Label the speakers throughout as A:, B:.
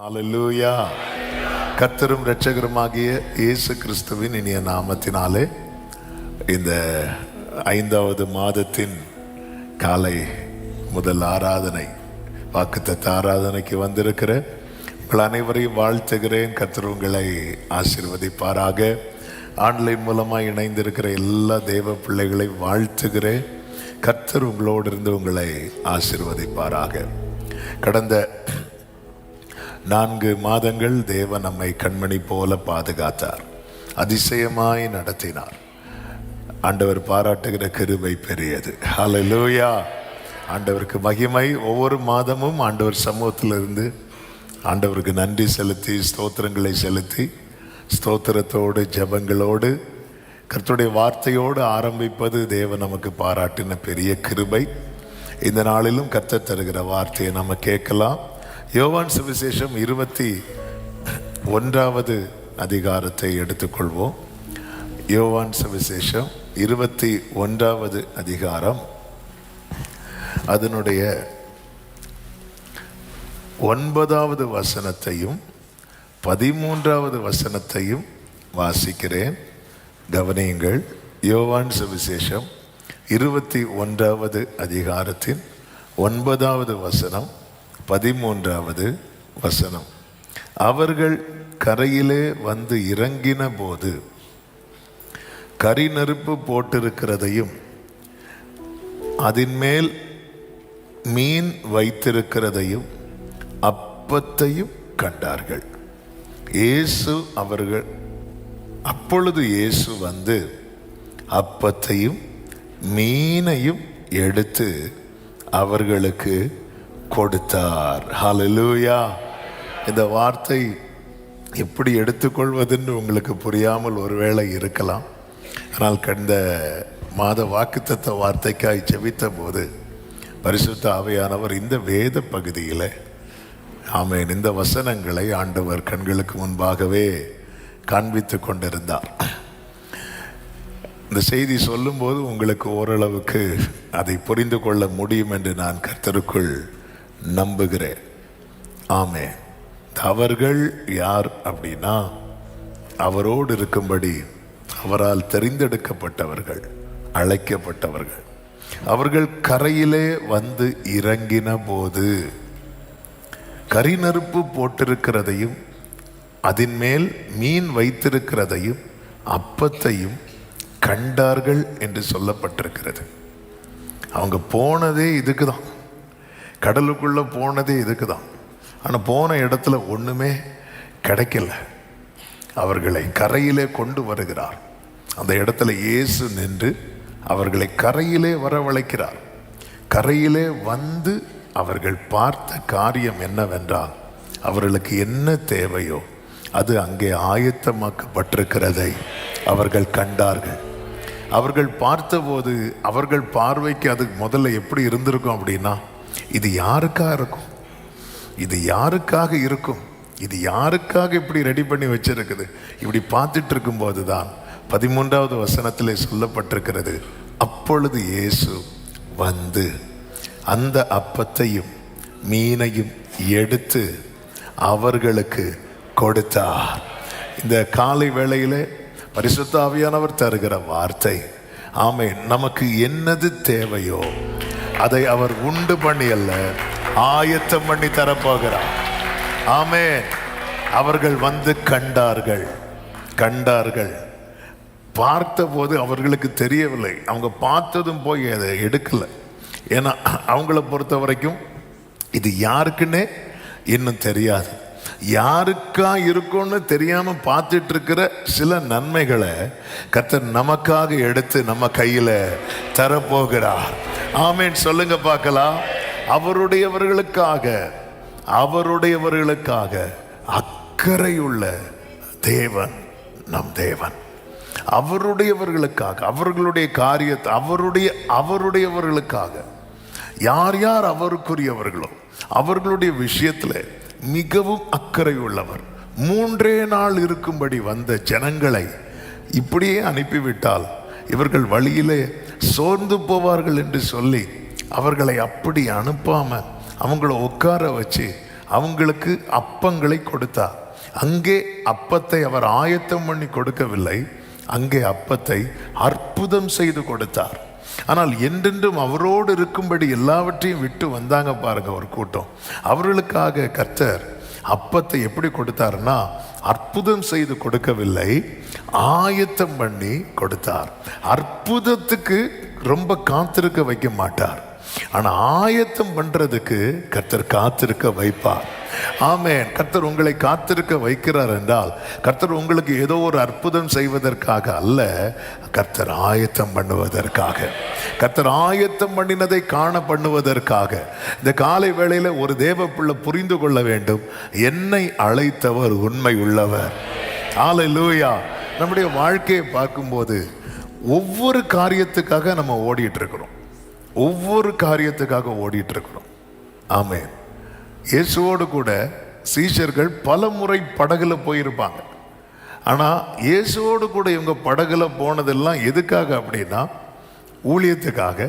A: ஹல்லேலூயா. கர்த்தரும் இரட்சகருமாகிய இயேசு கிறிஸ்துவின் இனிய நாமத்தினாலே இந்த 5வது மாதத்தின் காலை முதல் ஆராதனை, வாக்குத்தத்த ஆராதனைக்கு வந்திருக்கிற உங்கள் அனைவரையும் வாழ்த்துகிறேன். கர்த்தர் உங்களை ஆசீர்வதிப்பாராக. ஆன்லைன் மூலமாக இணைந்திருக்கிற எல்லா தேவ பிள்ளைகளை வாழ்த்துகிறேன். கர்த்தர் உங்களோடு இருந்து உங்களை ஆசீர்வதிப்பாராக. கடந்த 4 மாதங்கள் தேவன் நம்மை கண்மணி போல பாதுகாத்தார், அதிசயமாய் நடத்தினார். ஆண்டவர் பாராட்டுகிற கிருபை பெரியது. ஹல்லேலூயா. ஆண்டவருக்கு மகிமை. ஒவ்வொரு மாதமும் ஆண்டவர் சமூகத்திலிருந்து ஆண்டவருக்கு நன்றி செலுத்தி, ஸ்தோத்திரங்களை செலுத்தி, ஸ்தோத்திரத்தோடு ஜெபங்களோடு கர்த்தருடைய வார்த்தையோடு ஆரம்பிப்பது தேவன் நமக்கு பாராட்டின பெரிய கிருபை. இந்த நாளிலும் கர்த்தர் தருகிற வார்த்தையை நம்ம கேட்கலாம். யோவான் சுவிசேஷம் 21வது அதிகாரத்தை எடுத்துக்கொள்வோம். யோவான் சுவிசேஷம் 21வது அதிகாரம், அதனுடைய 9வது வசனத்தையும் 13வது வசனத்தையும் வாசிக்கிறேன். கவனியுங்கள். யோவான் சுவிசேஷம் 21வது அதிகாரத்தின் 9வது வசனம், 13வது வசனம். அவர்கள் கரையிலே வந்து இறங்கின போது கரி நெருப்பு போட்டிருக்கிறதையும் அதன் மேல் மீன் வைத்திருக்கிறதையும் அப்பத்தையும் கண்டார்கள். அப்பொழுது இயேசு வந்து அப்பத்தையும் மீனையும் எடுத்து அவர்களுக்கு கொடுத்தார். ஹல்லேலூயா. இந்த வார்த்தை எப்படி எடுத்துக்கொள்வதென்று உங்களுக்கு புரியாமல் ஒருவேளை இருக்கலாம். ஆனால் கடந்த மாத வாக்குத்தத்த வார்த்தைக்காய் ஜெபித்த போது பரிசுத்த ஆவியானவர் இந்த வேத பகுதியில் ஆமென், இந்த வசனங்களை ஆண்டவர் கண்களுக்கு முன்பாகவே காண்பித்து கொண்டிருந்தார். இந்த செய்தி சொல்லும்போது உங்களுக்கு ஓரளவுக்கு அதை புரிந்து கொள்ள முடியும் என்று நான் கர்த்தருக்குள் நம்புகிறேன். ஆமென். அவர்கள் யார் அப்படின்னா, அவரோடு இருக்கும்படி அவரால் தெரிந்தெடுக்கப்பட்டவர்கள், அழைக்கப்பட்டவர்கள். அவர்கள் கரையிலே வந்து இறங்கின போது கரி நெருப்பு போட்டிருக்கிறதையும் அதன் மேல் மீன் வைத்திருக்கிறதையும் அப்பத்தையும் கண்டார்கள் என்று சொல்லப்பட்டிருக்கிறது. அவங்க போனதே இதுக்கு தான், கடலுக்குள்ள போனதே இதுக்கு தான். ஆனால் போன இடத்துல ஒன்றுமே கிடைக்கல. அவர்களை கரையிலே கொண்டு வருகிறார். அந்த இடத்துல இயேசு நின்று அவர்களை கரையிலே வரவழைக்கிறார். கரையிலே வந்து அவர்கள் பார்த்த காரியம் என்னவென்றால், அவர்களுக்கு என்ன தேவையோ அது அங்கே ஆயத்தமாக்கப்பட்டிருக்கிறதை அவர்கள் கண்டார்கள். அவர்கள் பார்த்தபோது அவர்கள் பார்வைக்கு அது முதல்ல எப்படி இருந்திருக்கும் அப்படின்னா, இது யாருக்காக இருக்கும், இது யாருக்காக இருக்கும், இது யாருக்காக இப்படி ரெடி பண்ணி வச்சிருக்குது. இப்படி பார்த்துட்டு இருக்கும்போது தான் 13வது வசனத்திலே சொல்லப்பட்டிருக்கிறது, அப்பொழுது இயேசு வந்து அந்த அப்பத்தையும் மீனையும் எடுத்து அவர்களுக்கு கொடுத்தார். இந்த காலை வேளையிலே பரிசுத்த ஆவியானவர் தருகிற வார்த்தை, ஆமென், நமக்கு என்னது தேவையோ அதை அவர் உண்டு பண்ணி அல்ல, ஆயத்தம் பண்ணி தரப்போகிறார். ஆமென். அவர்கள் வந்து கண்டார்கள். பார்த்தபோது அவர்களுக்கு தெரியவில்லை. அவங்க பார்த்ததும் போய் அதை எடுக்கல. ஏன்னா அவங்கள பொறுத்த வரைக்கும் இது யாருக்குன்னே இன்னும் தெரியாது. யாருக்கா இருக்கும்னு தெரியாம பார்த்துட்டு இருக்கிற சில நன்மைகளை கர்த்தர் நமக்காக எடுத்து நம்ம கையில தரப்போகிறார். ஆமென். சொல்லுங்க பார்க்கலாம். அவருடையவர்களுக்காக அக்கறையுள்ள தேவன் நம் தேவன். அவருடையவர்களுக்காக, அவர்களுடைய காரியத்தை, அவருடையவர்களுக்காக யார் யார் அவருக்குரியவர்களோ அவர்களுடைய விஷயத்துல மிகவும் அக்கறை உள்ளவர். 3 நாள் இருக்கும்படி வந்த ஜனங்களை இப்படியே அனுப்பிவிட்டால் இவர்கள் வழியிலே சோர்ந்து போவார்கள் என்று சொல்லி அவர்களை அப்படி அனுப்பாம அவங்கள உட்கார வச்சு அவங்களுக்கு அப்பங்களை கொடுத்தார். அங்கே அப்பத்தை அவர் ஆயத்தம் பண்ணி கொடுக்கவில்லை, அங்கே அப்பத்தை அற்புதம் செய்து கொடுத்தார். ஆனால் என்றென்றும் அவரோடு இருக்கும்படி எல்லாவற்றையும் விட்டு வந்தாங்க பாருங்க ஒரு கூட்டம். அவர்களுக்காக கர்த்தர் அப்பத்தை எப்படி கொடுத்தாருன்னா, அற்புதம் செய்து கொடுக்கவில்லை, ஆயத்தம் பண்ணி கொடுத்தார். அற்புதத்துக்கு ரொம்ப காத்திருக்க வைக்க மாட்டார், ஆனா ஆயத்தம் பண்றதுக்கு கர்த்தர் காத்திருக்க வைப்பார். ஆமென். கர்த்தர் உங்களை காத்திருக்க வைக்கிறார் என்றால் கர்த்தர் உங்களுக்கு ஏதோ ஒரு அற்புதம் செய்வதற்காக அல்ல, கர்த்தர் ஆயத்தம் பண்ணுவதற்காக, கர்த்தர் ஆயத்தம் பண்ணினதை காண பண்ணுவதற்காக. இந்த காலை வேளையில ஒரு தேவ பிள்ளை புரிந்து கொள்ள வேண்டும், என்னை அழைத்தவர் உண்மை உள்ளவர். ஹல்லேலூயா. நம்முடைய வாழ்க்கையை பார்க்கும்போது ஒவ்வொரு காரியத்துக்காக நம்ம ஓடிட்டு இருக்கிறோம், ஒவ்வொரு காரியத்துக்காக ஓடிட்டு இருக்கிறோம். ஆமென். இயேசுவோடு கூட சீஷர்கள் பல முறை படகுல போயிருப்பாங்க. ஆனால் இயேசுவோடு கூட இவங்க படகுல போனதெல்லாம் எதுக்காக அப்படின்னா, ஊழியத்துக்காக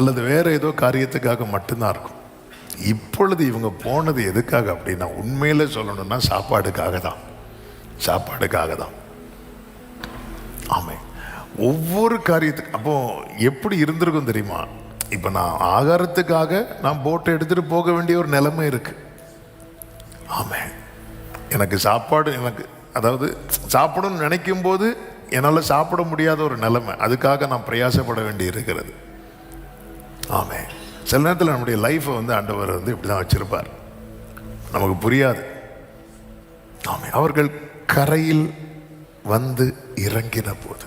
A: அல்லது வேற ஏதோ காரியத்துக்காக மட்டும்தான் இருக்கும். இப்பொழுது இவங்க போனது எதுக்காக அப்படின்னா, உண்மையில சொல்லணும்னா சாப்பாடுக்காக தான், சாப்பாடுக்காக தான். ஆமாம். ஒவ்வொரு காரியத்துக்கு அப்போ எப்படி இருந்திருக்கும் தெரியுமா? இப்போ நான் ஆகாரத்துக்காக நான் போட்டை எடுத்துட்டு போக வேண்டிய ஒரு நிலைமை இருக்கு. ஆமாம். எனக்கு சாப்பாடு, எனக்கு அதாவது சாப்பிடணும்னு நினைக்கும் போது என்னால் சாப்பிட முடியாத ஒரு நிலைமை, அதுக்காக நான் பிரயாசப்பட வேண்டி இருக்கிறது. ஆமாம். சில நேரத்தில் நம்முடைய லைஃப்பை ஆண்டவர் இப்படி தான் வச்சிருப்பார், நமக்கு புரியாது. ஆமாம். அவர்கள் கரையில் இறங்கின போது,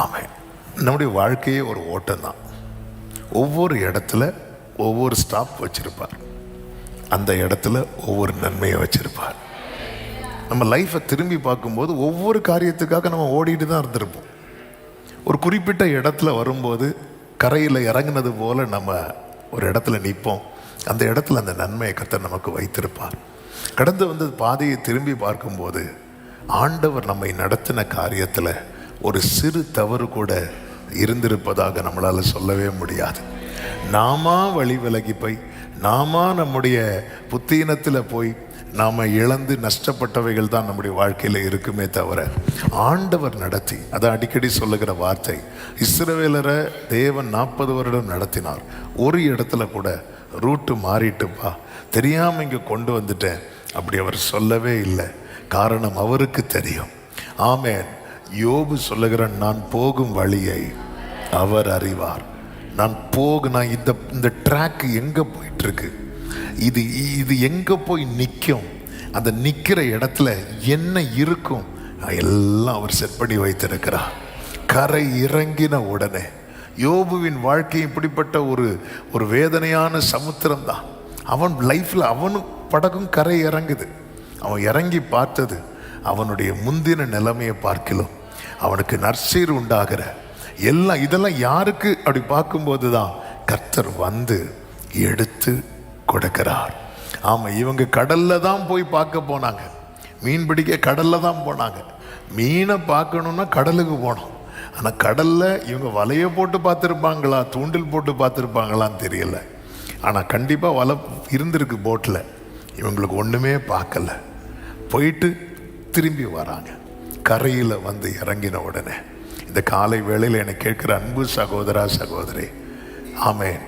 A: ஆமாம், நம்முடைய வாழ்க்கையே ஒரு ஓட்டம் தான். ஒவ்வொரு இடத்துல ஒவ்வொரு ஸ்டாப் வச்சிருப்பார், அந்த இடத்துல ஒவ்வொரு நன்மையை வச்சிருப்பார். நம்ம லைஃப்பை திரும்பி பார்க்கும்போது ஒவ்வொரு காரியத்துக்காக நம்ம ஓடிட்டு தான் இருந்திருப்போம். ஒரு குறிப்பிட்ட இடத்துல வரும்போது கரையில் இறங்கினது போல நம்ம ஒரு இடத்துல நிற்போம். அந்த இடத்துல அந்த நன்மையை கர்த்தர் நமக்கு வைத்திருப்பார். கடந்து பாதையை திரும்பி பார்க்கும்போது ஆண்டவர் நம்மை நடத்தின காரியத்தில் ஒரு சிறு தவறு கூட இருந்திருப்பதாக நம்மளால் சொல்லவே முடியாது. நாம வழி விலகி போய், நாம நம்முடைய புத்தீனத்தில் போய் நாம் இழந்து நஷ்டப்பட்டவைகள் தான் நம்முடைய வாழ்க்கையில் இருக்குமே தவிர, ஆண்டவர் நடத்தி, அதை அடிக்கடி சொல்லுகிற வார்த்தை, இஸ்ரவேலரை தேவன் 40 வருடம் நடத்தினார். ஒரு இடத்துல கூட ரூட்டு மாறிட்டுப்பா தெரியாமல் இங்கே கொண்டு வந்துட்டேன் அப்படி அவர் சொல்லவே இல்லை. காரணம் அவருக்கு தெரியும். ஆமென். யோபு சொல்லுகிறான், நான் போகும் வழியை அவர் அறிவார். நான் இந்த ட்ராக் எங்கே போயிட்டு இருக்கு, இது எங்கே போய் நிற்கும், அந்த நிற்கிற இடத்துல என்ன இருக்கும், எல்லாம் அவர் செட் பண்ணி வைத்திருக்கிறார். கரை இறங்கின உடனே யோபுவின் வாழ்க்கை இப்படிப்பட்ட ஒரு வேதனையான சமுத்திரம் தான். அவன் லைஃப்பில் அவனும் படகும் கரை இறங்குது. அவன் இறங்கி பார்த்தது அவனுடைய முந்தின நிலைமையை பார்க்கலாம். அவனுக்கு நற்சீர் உண்டாகிற எல்லாம், இதெல்லாம் யாருக்கு அப்படி பார்க்கும்போது தான் கர்த்தர் எடுத்து கொடுக்கிறார். ஆமாம். இவங்க கடல்ல தான் போய் பார்க்க போனாங்க, மீன் பிடிக்க கடல்ல தான் போனாங்க. மீனை பார்க்கணுன்னா கடலுக்கு போனோம். ஆனால் கடலில் இவங்க வலையை போட்டு பார்த்துருப்பாங்களா, தூண்டில் போட்டு பார்த்துருப்பாங்களான்னு தெரியல. ஆனால் கண்டிப்பாக வலை இருந்திருக்கு போட்டில். இவங்களுக்கு ஒன்றுமே பார்க்கல. போயிட்டு திரும்பி வராங்க. கரையில் இறங்கின உடனே இந்த காலை வேளையில் என்னை கேட்குற அன்பு சகோதரா சகோதரி, ஆமென்,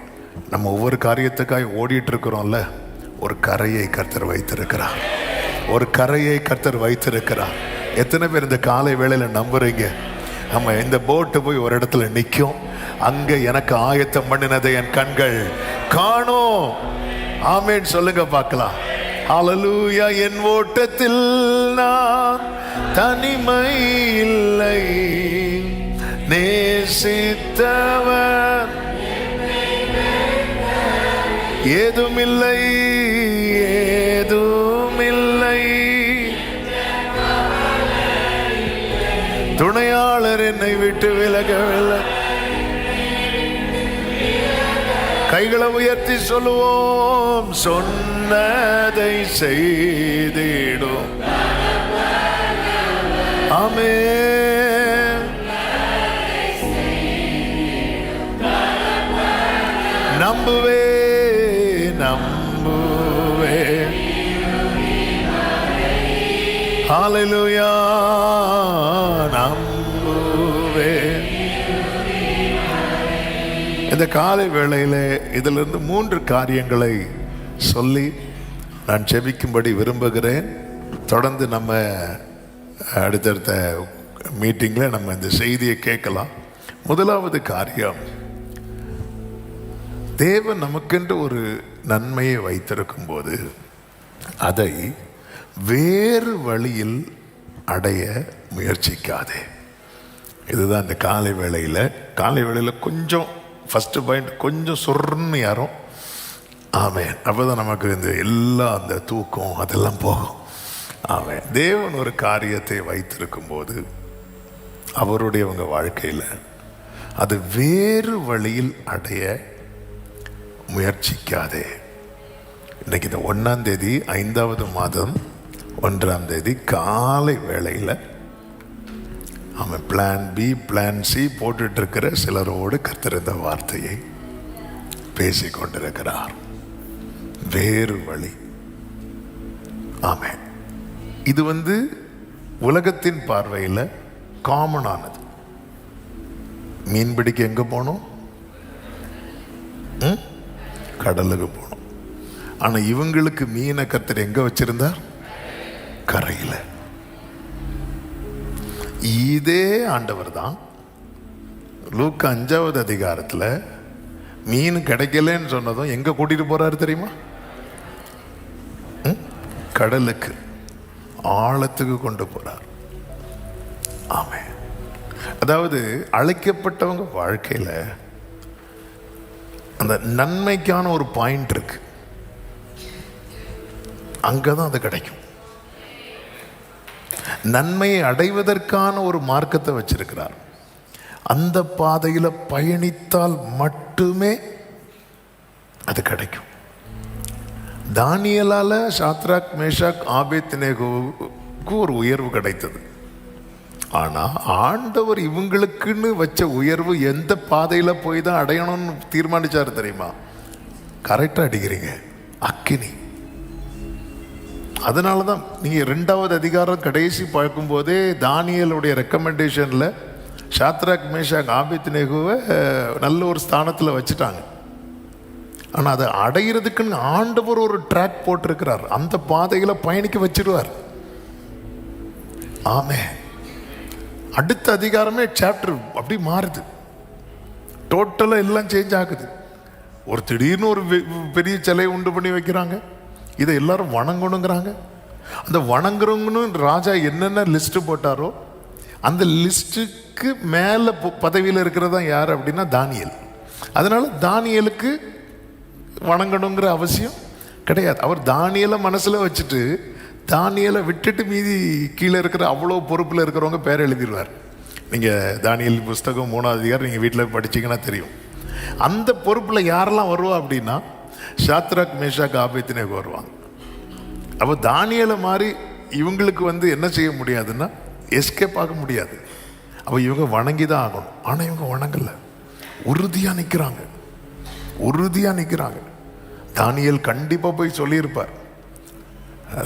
A: நம்ம ஒவ்வொரு காரியத்துக்காக ஓடிட்டு இருக்கிறோம்ல, ஒரு கரையை கர்த்தர் வைத்திருக்கிறார், ஒரு கரையை கர்த்தர் வைத்திருக்கிறார். எத்தனை பேர் இந்த காலை வேளையில் நம்புறீங்க? நம்ம இந்த போட்டு போய் ஒரு இடத்துல நிற்கும், அங்க எனக்கு ஆயத்தம் பண்ணினதை என் கண்கள் காணும். ஆமென் சொல்லுங்க பார்க்கலாம். ஹல்லேலூயா. என் ஓட்டத்தில் நான் தனிமை இல்லை, நேசித்தவர் ஏதுமில்லை, ஏதுமில்லை, துணையாளர் என்னை விட்டு விலகவில்லை. கைகளை உயர்த்தி சொல்லுவோம், சொன்னதை செய்திடும். ஆமென். நம்புவே ஹல்லேலூயா நம்புவேன். இந்த காலை வேளையிலே இதிலிருந்து 3 காரியங்களை சொல்லி நான் ஜெபிக்கும்படி விரும்புகிறேன். தொடர்ந்து நம்ம அடுத்தடுத்த மீட்டிங்கில் நம்ம இந்த செய்தியை கேட்கலாம். முதலாவது காரியம், தேவன் நமக்கென்று ஒரு நன்மையை வைத்திருக்கும் போது அதை வேறு வழியில் அடைய முயற்சிக்காதே. இதுதான் இந்த காலை வேளையில் கொஞ்சம் ஃபஸ்ட்டு பாயிண்ட், கொஞ்சம் சொர்ன்னு யாரும் ஆமென். அப்போ தான் நமக்கு இந்த எல்லா அந்த தூக்கம் அதெல்லாம் போகும். ஆமென். தேவன் ஒரு காரியத்தை வைத்திருக்கும் போது அவருடையவங்க வாழ்க்கையில் அது வேறு வழியில் அடைய முயற்சிக்காதே. இன்னைக்கு இந்த 1ஆம் தேதி 5வது மாதம் 1ஆம் தேதி காலை வேளையில் அவன் பிளான் பி பிளான் சி போட்டுட்டு இருக்கிற சிலரோடு கர்த்தர் இந்த வார்த்தையை பேசி கொண்டிருக்கிறார். வேறு வழி. ஆமென். இது உலகத்தின் பார்வையில் காமனானது. மீன் பிடிக்க எங்க போனோம்? கடலுக்கு போனோம். ஆனா இவங்களுக்கு மீனை கர்த்தர் எங்க வச்சிருந்தார்? கரையில். இதே ஆண்டவர் தான் லூக்கா 5வது அதிகாரத்தில் மீன் கிடைக்கலன்னு சொன்னதும் எங்க கூட்டிட்டு போறாரு தெரியுமா? கடலுக்கு, ஆழத்துக்கு கொண்டு போறார். ஆமென். அதாவது அழைக்கப்பட்டவங்க வாழ்க்கையில் அந்த நன்மைக்கான ஒரு பாயிண்ட் இருக்கு, அங்கதான் அது கிடைக்கும். நன்மையை அடைவதற்கான ஒரு மார்க்கத்தை வச்சிருக்கிறார். அந்த பாதையில் பயணித்தால் மட்டுமே அது கிடைக்கும். தானியேலால சாத்ராக் மேஷாக் ஆபேத்நேகோவுக்கு ஒரு உயர்வு கிடைத்தது. ஆனா ஆண்டவர் இவங்களுக்குன்னு வச்ச உயர்வு எந்த பாதையில போய் தான் அடையணும்னு தீர்மானிச்சாரு தெரியுமா? கரெக்டா அடிக்கிறீங்க, அக்கினி. அதனாலதான் நீங்க 2வது அதிகாரம் கடைசி பார்க்கும் போதே தானியேலுடைய ரெக்கமெண்டேஷன்ல சாத்ராக் மேஷாக் ஆபேத்நேகோவை நல்ல ஒரு ஸ்தானத்துல வச்சுட்டாங்க. ஆனா அதை அடையிறதுக்குன்னு ஆண்டவர் ஒரு ட்ராக் போட்டிருக்கிறார். அந்த பாதையில பயணிக்க வச்சிருவார். ஆமென். அடுத்த அதிகாரமே சாப்டர் அப்படி மாறுது, டோட்டலா எல்லாம் சேஞ்ச் ஆகுது. ஒரு திடீர்னு ஒரு பெரிய சிலையை உண்டு பண்ணி வைக்கிறாங்க. இதை எல்லாரும் வணங்கணுங்கிறாங்க. அந்த வணங்குறவங்கன்னு ராஜா என்னென்ன லிஸ்ட் போட்டாரோ அந்த லிஸ்ட்டுக்கு மேல பதவியில் இருக்கிறதா யார் அப்படின்னா தானியேல். அதனால தானியேலுக்கு வணங்கணுங்கிற அவசியம் கிடையாது. அவர் தானியேலை மனசுல வச்சுட்டு தானியேலை விட்டுட்டு மீதி கீழே இருக்கிற அவ்வளோ பொறுப்பில் இருக்கிறவங்க பேர் எழுதிடுவார். நீங்கள் தானியேல் புஸ்தகம் 3வது அதிகாரம் நீங்கள் வீட்டில் படிச்சிங்கன்னா தெரியும். அந்த பொறுப்பில் யாரெல்லாம் வருவா அப்படின்னா சாத்ராக் மேஷாக் ஆபேத்நேகோ வருவாங்க. அப்போ தானியேலை மாதிரி இவங்களுக்கு என்ன செய்ய முடியாதுன்னா எஸ்கேப் ஆக முடியாது. அப்போ இவங்க வணங்கி தான் ஆகணும். ஆனால் இவங்க வணங்கலை, உறுதியாக நிற்கிறாங்க. தானியேல் கண்டிப்பாக போய் சொல்லியிருப்பார்,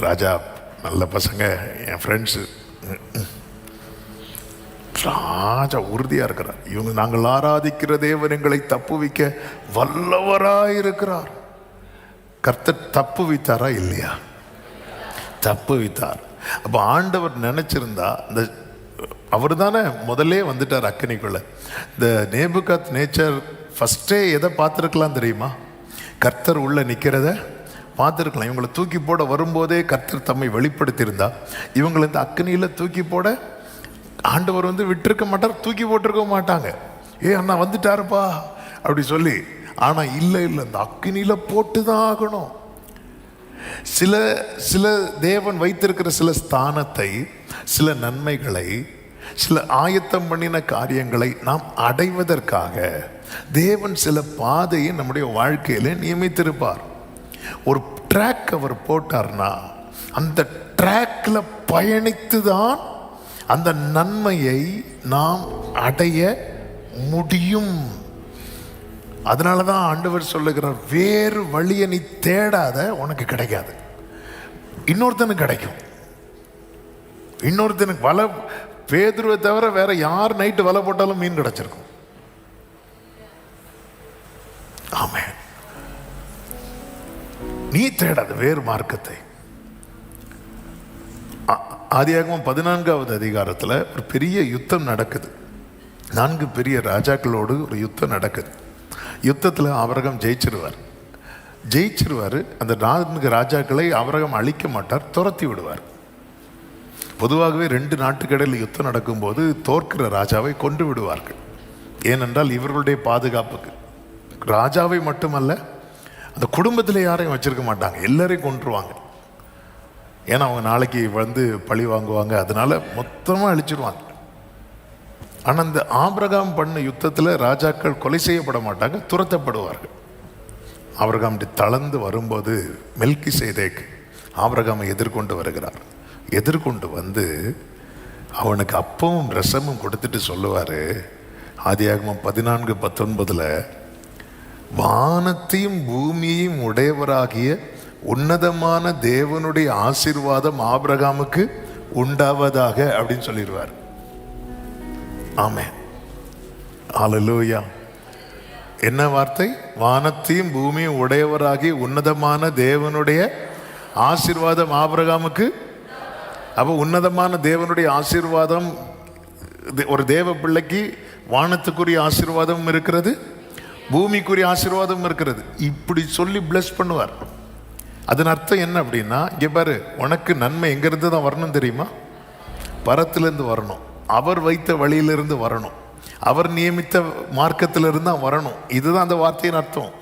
A: ராஜா நல்ல பசங்க, என் ஃப்ரெண்ட்ஸு. ராஜா உறுதியாக இருக்கிறார். இவங்க நாங்கள் ஆராதிக்கிற தேவன் எங்களை தப்புவிக்க வல்லவராயிருக்கிறார். கர்த்தர் தப்புவித்தாரா இல்லையா? தப்புவித்தார். அப்போ ஆண்டவர் நினைச்சிருந்தா அவர் தானே முதல்ல வந்துட்டார் அக்கினிக்குள்ள. இந்த நேபுகாத் நேச்சர் ஃபர்ஸ்டே எதை பார்த்துருக்கலாம் தெரியுமா? கர்த்தர் உள்ள நிற்கிறத பார்த்துருக்கலாம். இவங்களை தூக்கி போட வரும்போதே கர்த்தர் தம்மை வெளிப்படுத்தியிருந்தா இவங்களை இந்த அக்கினியில் தூக்கி போட ஆண்டவர் விட்டிருக்க மாட்டார், தூக்கி போட்டிருக்க மாட்டாங்க. அண்ணா வந்துட்டாருப்பா அப்படி சொல்லி. ஆனா இல்லை, இந்த அக்கினியில போட்டு தான் ஆகணும். சில தேவன் வைத்திருக்கிற சில ஸ்தானத்தை, சில நன்மைகளை, சில ஆயத்தம் பண்ணின காரியங்களை நாம் அடைவதற்காக தேவன் சில பாதையை நம்முடைய வாழ்க்கையில நியமித்திருப்பார். ஒரு ட்ராக் அவர் போட்டார்னா அந்த ட்ராக்ல பயணித்து தான் அந்த நன்மையை நாம் அடைய முடியும். அதனாலதான் ஆண்டவர் சொல்லுகிறார், வேறு வழியை நீ தேடாத, உனக்கு கிடைக்காது, இன்னொருத்தனுக்கு கிடைக்கும். இன்னொருத்தனுக்கு வலை, பேதுருவை தவிர வேற யார் நைட்டு வலை போட்டாலும் மீன் கிடைச்சிருக்கும். ஆமே, நீ தேடாத வேறு மார்க்கத்தை. ஆதியாகமம் 14வது அதிகாரத்தில் ஒரு பெரிய யுத்தம் நடக்குது. 4 பெரிய ராஜாக்களோடு ஒரு யுத்தம் நடக்குது. யுத்தத்தில் ஆபிரகாம் ஜெயிச்சிருவார். அந்த 4 ராஜாக்களை ஆபிரகாம் அழிக்க மாட்டார், துரத்தி விடுவார். பொதுவாகவே 2 நாட்டுக்கடையில் யுத்தம் நடக்கும்போது தோற்கிற ராஜாவை கொண்டு விடுவார்கள். ஏனென்றால் இவர்களுடைய பாதுகாப்புக்கு. ராஜாவை மட்டுமல்ல, அந்த குடும்பத்தில் யாரையும் வச்சிருக்க மாட்டாங்க, எல்லாரையும் கொன்றுவாங்க. ஏன்னா அவங்க நாளைக்கு வந்து பழி வாங்குவாங்க, அதனால மொத்தமாக அழிச்சிடுவாங்க. ஆனால் இந்த ஆபிரகாம் பண்ண யுத்தத்தில் ராஜாக்கள் கொலை செய்யப்பட மாட்டாங்க, துரத்தப்படுவார்கள். ஆபிரகாம் தளர்ந்து வரும்போது மெல்கிசேதேக் ஆபிரகாமை எதிர்கொண்டு வருகிறார். எதிர்கொண்டு வந்து அவனுக்கு அப்பமும் ரசமும் கொடுத்துட்டு சொல்லுவார். ஆதியாகமம் 14:19 வானத்தையும் பூமியையும் உடையவராகிய உன்னதமான தேவனுடைய ஆசீர்வாதம் ஆபிரகாமுக்கு உண்டாவதாக அப்படின்னு சொல்லிடுவார். ஆமென், ஹல்லேலூயா. என்ன வார்த்தை? வானத்தையும் பூமியும் உடையவராகிய உன்னதமான தேவனுடைய ஆசீர்வாதம் ஆபிரகாமுக்கு. அப்போ உன்னதமான தேவனுடைய ஆசீர்வாதம், ஒரு தேவ பிள்ளைக்கு வானத்துக்குரிய ஆசீர்வாதம் இருக்கிறது, பூமிக்குரிய ஆசீர்வாதம் இருக்கிறது. இப்படி சொல்லி பிளஸ் பண்ணுவார். அதன் அர்த்தம் என்ன அப்படின்னா, இங்கே பாரு, உனக்கு நன்மை எங்கிருந்து தான் வரணும் தெரியுமா? பரத்திலிருந்து வரணும், அவர் வைத்த வழியிலிருந்து வரணும், அவர் நியமித்த மார்க்கத்திலிருந்து தான் வரணும். இதுதான் அந்த வார்த்தையின் அர்த்தம்.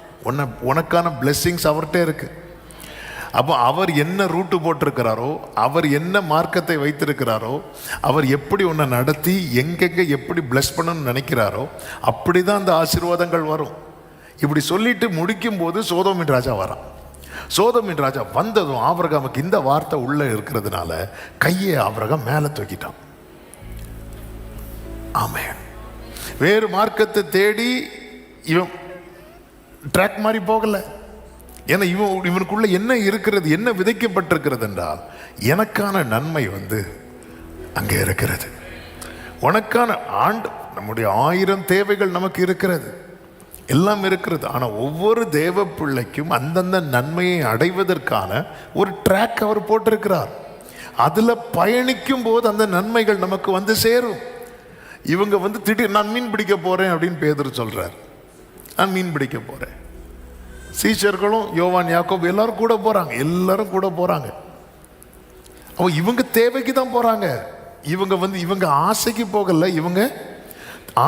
A: உனக்கான பிளெஸ்ஸிங்ஸ் அவர்கிட்ட இருக்கு. அப்போ அவர் என்ன ரூட்டு போட்டிருக்கிறாரோ, அவர் என்ன மார்க்கத்தை வைத்திருக்கிறாரோ, அவர் எப்படி உன்னை நடத்தி எங்கெங்கே எப்படி பிளஸ் பண்ணணும்னு நினைக்கிறாரோ அப்படி தான் அந்த ஆசீர்வாதங்கள் வரும். இப்படி சொல்லிட்டு முடிக்கும் போது சோதோமின் ராஜா வரான். சோதோமின் ராஜா வந்ததும் ஆபிரகாமுக்கு இந்த வார்த்தை உள்ள இருக்கிறதுனால கையை ஆபிரகாம் மேலே தூக்கிட்டான். ஆமென். வேறு மார்க்கத்தை தேடி இவன் ட்ராக் மாதிரி போகல. ஏன்னா இவனுக்குள்ள என்ன இருக்கிறது, என்ன விதைக்கப்பட்டிருக்கிறது என்றால், எனக்கான நன்மை வந்து அங்கே இருக்கிறது. உனக்கான நம்முடைய 1000 தேவைகள் நமக்கு இருக்கிறது, எல்லாம் இருக்கிறது. ஆனால் ஒவ்வொரு தேவ பிள்ளைக்கும் அந்தந்த நன்மையை அடைவதற்கான ஒரு ட்ராக் அவர் போட்டிருக்கிறார். அதில் பயணிக்கும் போது அந்த நன்மைகள் நமக்கு வந்து சேரும். இவங்க வந்து திடீர் நான் மீன் பிடிக்க போகிறேன் அப்படின்னு பேதுரு சொல்கிறார். நான் மீன் பிடிக்க போகிறேன். சீஷர்களும் யோவான் யாக்கோபு எல்லாரும் கூட போகிறாங்க, எல்லாரும் கூட போகிறாங்க. அப்போ இவங்க தேவைக்கு தான் போகிறாங்க. இவங்க ஆசைக்கு போகல. இவங்க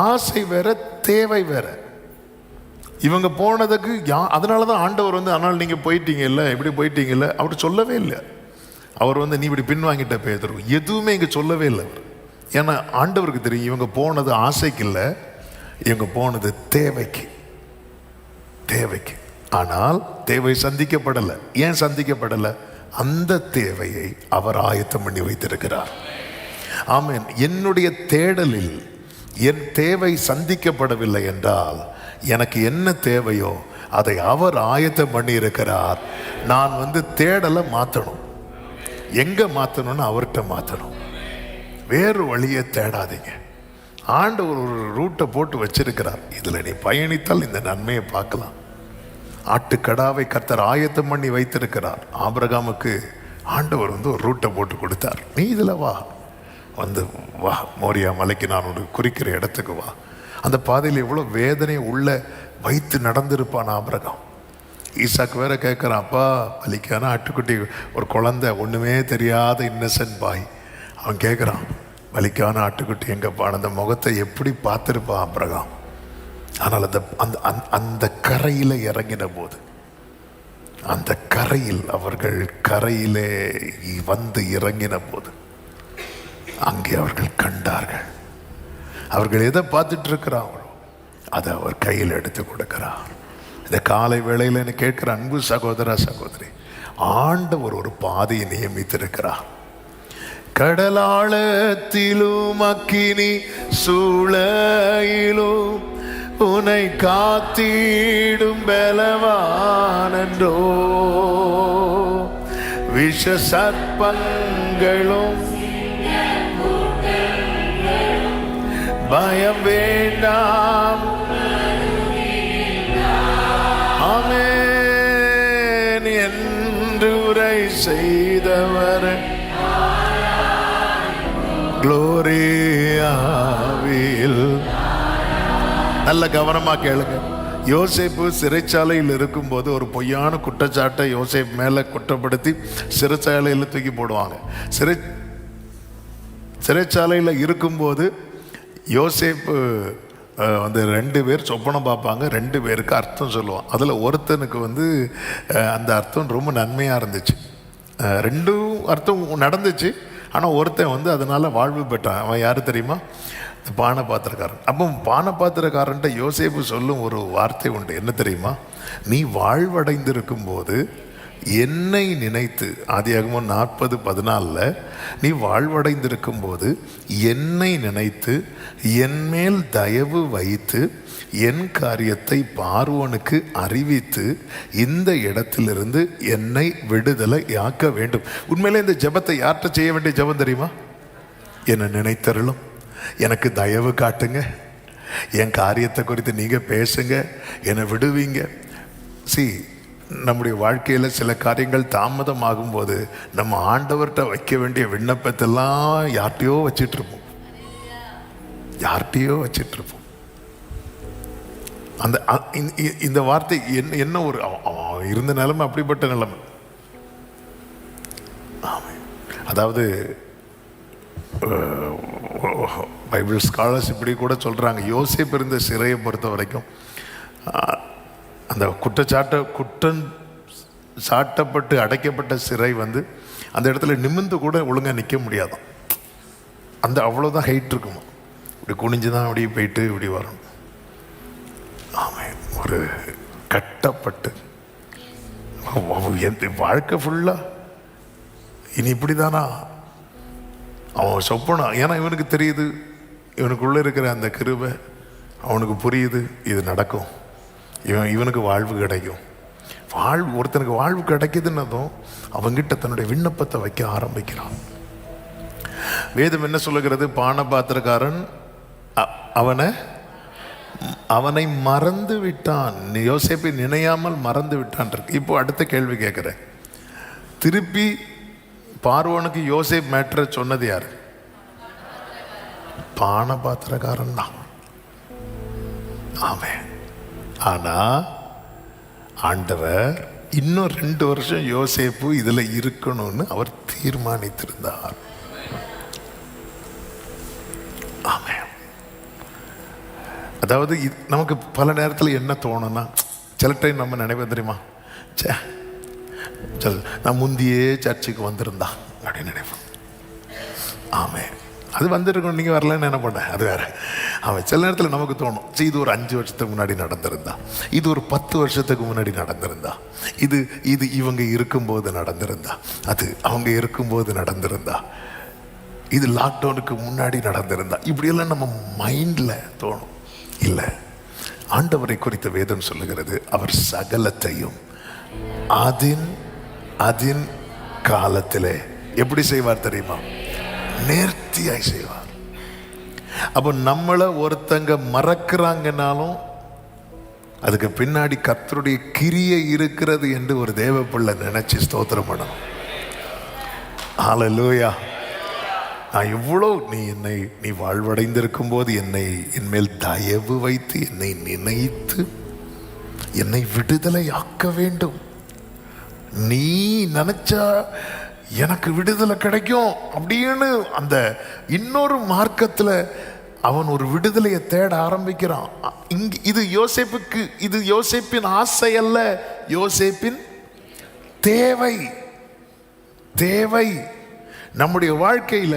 A: ஆசை வேற, தேவை வேற. இவங்க போனதுக்கு அதனால தான் ஆண்டவர் வந்து, ஆனால் நீங்கள் போயிட்டீங்கல்ல, இப்படி போயிட்டீங்கல்ல அப்படி சொல்லவே இல்லை. அவர் வந்து நீ இப்படி பின்வாங்கிட்ட பேதுரு எதுவுமே இங்கே சொல்லவே இல்லை. ஏன்னா ஆண்டவருக்கு தெரியும் இவங்க போனது ஆசைக்கு இல்லை, இவங்க போனது தேவைக்கு. ஆனால் தேவை சந்திக்கப்படலை. ஏன் சந்திக்கப்படலை? அந்த தேவையை அவர் ஆயத்தம் பண்ணி வைத்திருக்கிறார். ஆமென். என்னுடைய தேடலில் என் தேவை சந்திக்கப்படவில்லை என்றால் எனக்கு என்ன தேவையோ அதை அவர் ஆயத்தம் பண்ணி இருக்கிறார். நான் வந்து தேடலை மாற்றணும். எங்கே மாற்றணும்னு அவர்கிட்ட மாற்றணும். வேறு வழியை தேடாதீங்க. ஆண்டவர் ஒரு ரூட்டை போட்டு வச்சிருக்கிறார். இதில் நீ பயணித்தால் இந்த நன்மையை பார்க்கலாம். ஆட்டுக்கடாவை கர்த்தர் ஆயத்தம் பண்ணி வைத்திருக்கிறார். ஆபிரகாமுக்கு ஆண்டவர் வந்து ஒரு ரூட்டை போட்டு கொடுத்தார். நீ இதில் வா, வந்து வா, மோரியா மலைக்கு நான் ஒரு குறிக்கிற இடத்துக்கு வா. அந்த பாதையில் எவ்வளோ வேதனை உள்ள வைத்து நடந்திருப்பான் ஆபிரகாம். ஈசாக்கு வேற கேட்குறான், அப்பா பலிக்கான ஆட்டுக்குட்டி, ஒரு குழந்தை, ஒன்றுமே தெரியாத இன்னசென்ட் பாய். அவன் கேட்குறான், பலிக்கான ஆட்டுக்குட்டி எங்கப்பா? அந்த முகத்தை எப்படி பார்த்துருப்பான் ஆபிரகாம். ஆனால் அந்த கரையில் இறங்கின போது, அந்த கரையில் அவர்கள் கரையிலே வந்து இறங்கின போது அங்கே அவர்கள் கண்டார்கள். அவர்கள் எதை பார்த்துட்டு இருக்கிறாங்களோ அதை அவர் கையில் எடுத்து கொடுக்கிறார். இந்த காலை வேளையில் என்ன கேட்கிற அன்பு சகோதர சகோதரி, ஆண்டவர் ஒரு பாதையை நியமித்திருக்கிறார். கடலாளத்திலும் அக்கினி சூளையிலும் உன்னை காத்திடும் பலவானன்றோ, விஷ சர்ப்பங்களும் பயம் வேண்டாம். ஆமென் என்று உரை செய்தவர் குளோரியாவில். நல்ல கவனமா கேளுங்க. யோசேப்பு சிறைச்சாலையில் இருக்கும்போது ஒரு பொய்யான குற்றச்சாட்டை யோசேப்பு மேலே குற்றப்படுத்தி சிறைச்சாலையில் தூக்கி போடுவாங்க. சிறைச்சாலையில் இருக்கும்போது யோசேப்பு வந்து 2 பேர் சொப்பனம் பார்ப்பாங்க. 2 பேருக்கு அர்த்தம் சொல்லுவான். அதில் ஒருத்தனுக்கு வந்து அந்த அர்த்தம் ரொம்ப நன்மையாக இருந்துச்சு. 2 அர்த்தம் நடந்துச்சு. ஆனால் ஒருத்தன் வந்து அதனால் வாழ்வு பெற்றான். அவன் யார் தெரியுமா? பானபாத்திரக்காரன். அப்போ பானபாத்திரக்காரன்ட்ட யோசேப்பு சொல்லும் ஒரு வார்த்தை உண்டு. என்ன தெரியுமா? நீ வாழ்வடைந்திருக்கும் போது என்னை நினைத்து, ஆதியாகமம் 40:14, நீ வாழ்வடைந்திருக்கும் போது என்னை நினைத்து என் மேல் தயவு வைத்து என் காரியத்தை பார்வோனுக்கு அறிவித்து இந்த இடத்திலிருந்து என்னை விடுதலை ஆக்க வேண்டும். உண்மையிலே இந்த ஜெபத்தை யார்கிட்ட செய்ய வேண்டிய ஜெபம் தெரியுமா? என்னை நினைத்தருளும், எனக்கு தயவு காட்டுங்க, என் காரியத்தை குறித்து நீங்கள் பேசுங்க, என்னை விடுவீங்க. நம்முடைய வாழ்க்கையில் சில காரியங்கள் தாமதமாகும் போது நம்ம ஆண்டவர்கிட்ட வைக்க வேண்டிய விண்ணப்பத்தெல்லாம் யார்கிட்டையோ வச்சிட்ருப்போம். அந்த இந்த வார்த்தை என்ன ஒரு இருந்த நிலைமை, அப்படிப்பட்ட நிலைமை. அதாவது பைபிள் ஸ்காலர்ஸ் இப்படி கூட சொல்கிறாங்க, யோசேப்பு இருந்த சிறையை பொறுத்த வரைக்கும் அந்த குற்றம் சாட்டப்பட்டு அடைக்கப்பட்ட சிறை வந்து அந்த இடத்துல நிமிர்ந்து கூட ஒழுங்காக நிற்க முடியாதான். அந்த அவ்வளோதான் ஹைட் இருக்குமா, இப்படி குனிஞ்சு தான் அப்படியே போயிட்டு இப்படி வரணும். ஆமாம், ஒரு கட்டப்பட்டு வாழ்க்கை ஃபுல்லாக இனி இப்படி தானா அவன் சொப்பனம். ஏன்னா இவனுக்கு தெரியுது, இவனுக்குள்ளே இருக்கிற அந்த கிருபை அவனுக்கு புரியுது, இது நடக்கும், இவனுக்கு வாழ்வு கிடைக்கும். ஒருத்தனுக்கு வாழ்வு கிடைக்குதுன்னதும் அவங்கிட்ட தன்னுடைய விண்ணப்பத்தை வைக்க ஆரம்பிக்கிறான். வேதம் என்ன சொல்லுகிறது? பானபாத்திரக்காரன் அவனை மறந்து விட்டான், யோசேப்பை நினையாமல் மறந்து விட்டான் இருக்கு. இப்போ அடுத்த கேள்வி கேட்குறேன். திருப்பி பார்வோனுக்கு யோசேப் மேட்டரை சொன்னது யாரு? பானபாத்திரக்காரன் தான். ஆமே. ஆனா ஆண்டவர் இன்னும் 2 வருஷம் யோசேப்பு இதுல இருக்கணும்னு அவர் தீர்மானித்திருந்தார். ஆமே. அதாவது நமக்கு பல நேரத்தில் என்ன தோணும்னா, சில டைம் நம்ம நினைப்போம் தெரியுமா, நான் முந்தியே சர்ச்சுக்கு வந்திருந்தா அப்படின்னு நினைப்போம். ஆமே, அது வந்திருக்கணும், நீங்கள் வரலன்னு என்ன பண்ண, அது வேற. அவன் சில நேரத்தில் நமக்கு தோணும், இது ஒரு 5 வருஷத்துக்கு முன்னாடி நடந்திருந்தா, இது ஒரு 10 வருஷத்துக்கு முன்னாடி நடந்திருந்தா, இது இவங்க இருக்கும்போது நடந்திருந்தா, அது அவங்க இருக்கும்போது நடந்திருந்தா, இது லாக்டவுனுக்கு முன்னாடி நடந்திருந்தா, இப்படியெல்லாம் நம்ம மைண்டில் தோணும். இல்லை, ஆண்டவரை குறித்த வேதம் சொல்லுகிறது, அவர் சகலத்தையும் அதின் காலத்திலே எப்படி செய்வார் தெரியுமா? நேர்த்தியாய் செய்வார். அப்போ நம்மளை ஒருத்தங்க மறக்கிறாங்கனாலும் அதுக்கு பின்னாடி கர்த்தருடைய கிரியை இருக்கிறது என்று ஒரு தேவ பிள்ளை நினைச்சு ஸ்தோத்திரம் பண்ணணும். ஹல்லேலூயா. நான் எவ்வளோ நீ வாழ்வடைந்திருக்கும் போது என் மேல் தயவு வைத்து என்னை நினைத்து என்னை விடுதலை ஆக்க வேண்டும். நீ நினைச்சா எனக்கு விடுதலை கிடைக்கும் அப்படின்னு அந்த இன்னொரு மார்க்கத்தில் அவன் ஒரு விடுதலையை தேட ஆரம்பிக்கிறான். இது யோசேப்புக்கு, இது யோசேப்பின் ஆசை அல்ல, யோசேப்பின் தேவை. தேவை நம்முடைய வாழ்க்கையில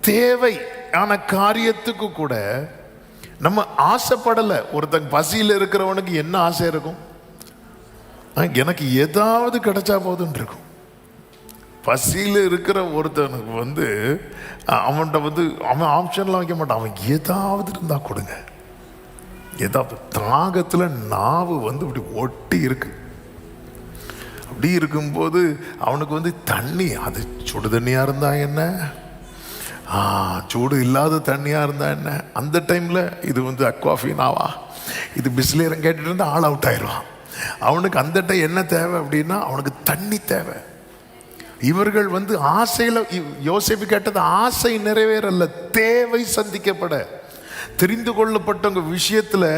A: தேவை ஆன காரியத்துக்கு கூட நம்ம ஆசைப்படலை. ஒருத்தன் பசியில் இருக்கிறவனுக்கு என்ன ஆசை இருக்கும்? எனக்கு ஏதாவது கிடைச்சா போதுன்னு இருக்கும். பசியில் இருக்கிற ஒருத்தனுக்கு அவன்கிட்ட அவன் ஆப்ஷன்லாம் வைக்க மாட்டான், அவன் ஏதாவது இருந்தா கொடுங்க. ஏதாவது தாகத்தில் நாவு இப்படி ஒட்டி இருக்கு. அப்படி இருக்கும்போது அவனுக்கு தண்ணி, அது சுடு தண்ணியாக இருந்தா என்ன, சூடு இல்லாத தண்ணியாக இருந்தா என்ன, அந்த டைமில் இது வந்து அக்வாஃபினாவா, இது பிஸ்லேரம் கேட்டுட்டு இருந்தால் ஆல் அவுட் ஆயிடுவான். அவனுக்கு அந்த டைம் என்ன தேவை அப்படின்னா அவனுக்கு தண்ணி தேவை. இவர்கள் வந்து ஆசையில், யோசேப்பு கேட்டது ஆசை நிறைவேறல்ல, தேவை சந்திக்கப்பட. தெரிந்து கொள்ளப்பட்டவங்க விஷயத்தில்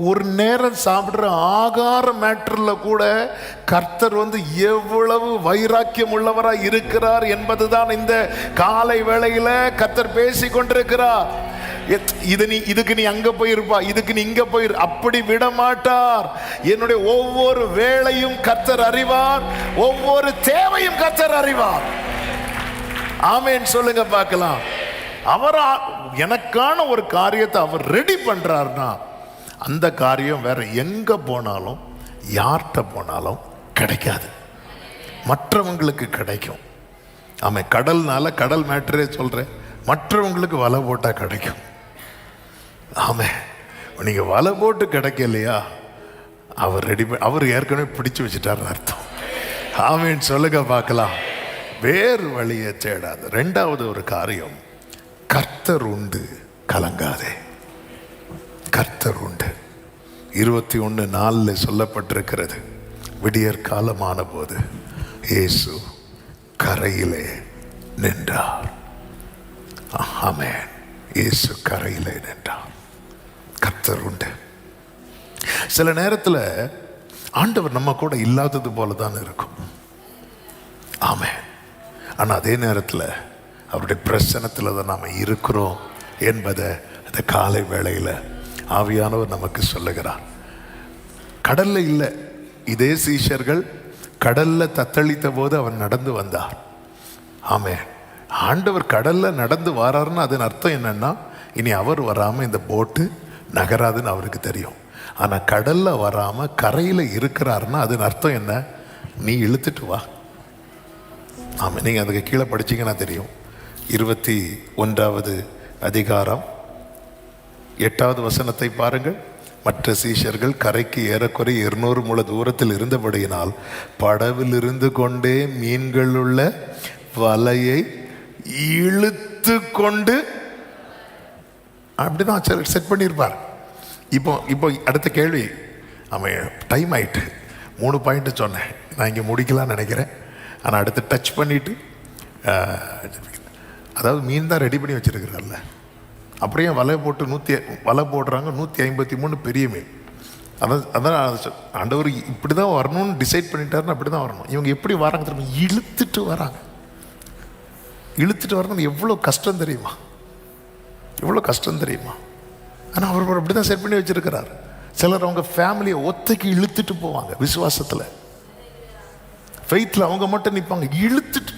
A: ஒரு நேரம் சாப்பிட்ற ஆகார மேட்டரில் கூட கர்த்தர் வந்து எவ்வளவு வைராக்கியம் உள்ளவராக இருக்கிறார் என்பதுதான் இந்த காலை வேளையில் கர்த்தர் பேசி கொண்டிருக்கிறார். இதுக்கு நீ அங்க போயிருப்பா, இதுக்கு நீ இங்க போயிரு, அப்படி விட மாட்டார். என்னுடைய ஒவ்வொரு வேளையும் கர்த்தர் அறிவார், ஒவ்வொரு தேவையும் கர்த்தர் அறிவார். ஆமென் சொல்லுங்க பார்க்கலாம். அவர் எனக்கான ஒரு காரியத்தை அவர் ரெடி பண்றாருன்னா அந்த காரியம் வேற எங்க போனாலும் யார்கிட்ட போனாலும் கிடைக்காது, மற்றவங்களுக்கு கிடைக்கும். ஆமாம், கடல்னால கடல் மேட்டரே சொல்றேன், மற்றவங்களுக்கு வலை போட்டா கிடைக்கும். ஆமே, நீங்க வலை போட்டு கிடைக்கலையா, அவர் ரெடி, அவர் ஏற்கனவே பிடிச்சு வச்சுட்டாருன்னு அர்த்தம். ஆமேன்னு சொல்லுங்க பார்க்கலாம். வேறு வழியை தேடாது. ரெண்டாவது ஒரு காரியம், கர்த்தர் உண்டு, கலங்காதே. கர்த்தர் உண்டு. 21:4 சொல்லப்பட்டிருக்கிறது, விடியற் காலமான போது இயேசு கரையிலே நின்றார். ஆமென். இயேசு கரையிலே நின்றார். கர்த்தர் உண்டு. சில நேரத்தில் ஆண்டவர் நம்ம கூட இல்லாதது போல தான் இருக்கும். ஆமென். ஆனால் அதே நேரத்தில் அவருடைய பிரசன்னத்தில் தான் நாம் இருக்கிறோம் என்பதை அந்த காலை வேளையில் ஆவியானவர் நமக்கு சொல்லுகிறார். கடல்ல இல்லை, இதே சீஷர்கள் கடல்ல தத்தளித்த போது அவன் நடந்து வந்தார். ஆமென். ஆண்டவர் கடல்ல நடந்து வராருன்னு அதன் அர்த்தம் என்னன்னா, இனி அவர் வராம இந்த போட்டு நகராதுன்னு அவருக்கு தெரியும். ஆனா கடல்ல வராம கரையில இருக்கிறாருன்னா அதன் அர்த்தம் என்ன, நீ இழுத்துட்டு வா. ஆமா, நீங்க அதுக்கு கீழே படிச்சீங்கன்னா தெரியும். 21வது அதிகாரம் 8வது வசனத்தை பாருங்கள். மற்ற சீஷர்கள் கரைக்கு ஏறக்குறைய 200 முழ தூரத்தில் இருந்தபடியினால் படவில் இருந்து கொண்டே மீன்கள் உள்ள வலையை இழுத்து கொண்டு, அப்படிதான் செட் பண்ணியிருப்பார். இப்போ அடுத்த கேள்வி. ஆமாம், டைம் ஆயிட்டு. 3 பாயிண்ட் சொன்னேன், நான் இங்கே முடிக்கலாம்னு நினைக்கிறேன். ஆனால் அடுத்து டச் பண்ணிட்டு, அதாவது மீன் தான் ரெடி பண்ணி வச்சிருக்கிறார்ல, அப்படியே வலை போட்டு வலை போடுறாங்க. 153 பெரிய மீன். அதான் ஆண்டவர் இப்படி தான் வரணும்னு டிசைட் பண்ணிட்டாருன்னு அப்படி தான் வரணும். இவங்க எப்படி வராங்க தெரியுமா, இழுத்துட்டு வராங்க. இழுத்துட்டு வரணும் எவ்வளோ கஷ்டம் தெரியுமா, எவ்வளோ கஷ்டம் தெரியுமா. ஆனால் அவர் அப்படி தான் செட் பண்ணி வச்சிருக்கிறார். சிலர் அவங்க ஃபேமிலியை ஒத்தைக்கு இழுத்துட்டு போவாங்க. விசுவாசத்தில், ஃபெய்த்தில் அவங்க மட்டும் நிற்பாங்க, இழுத்துட்டு.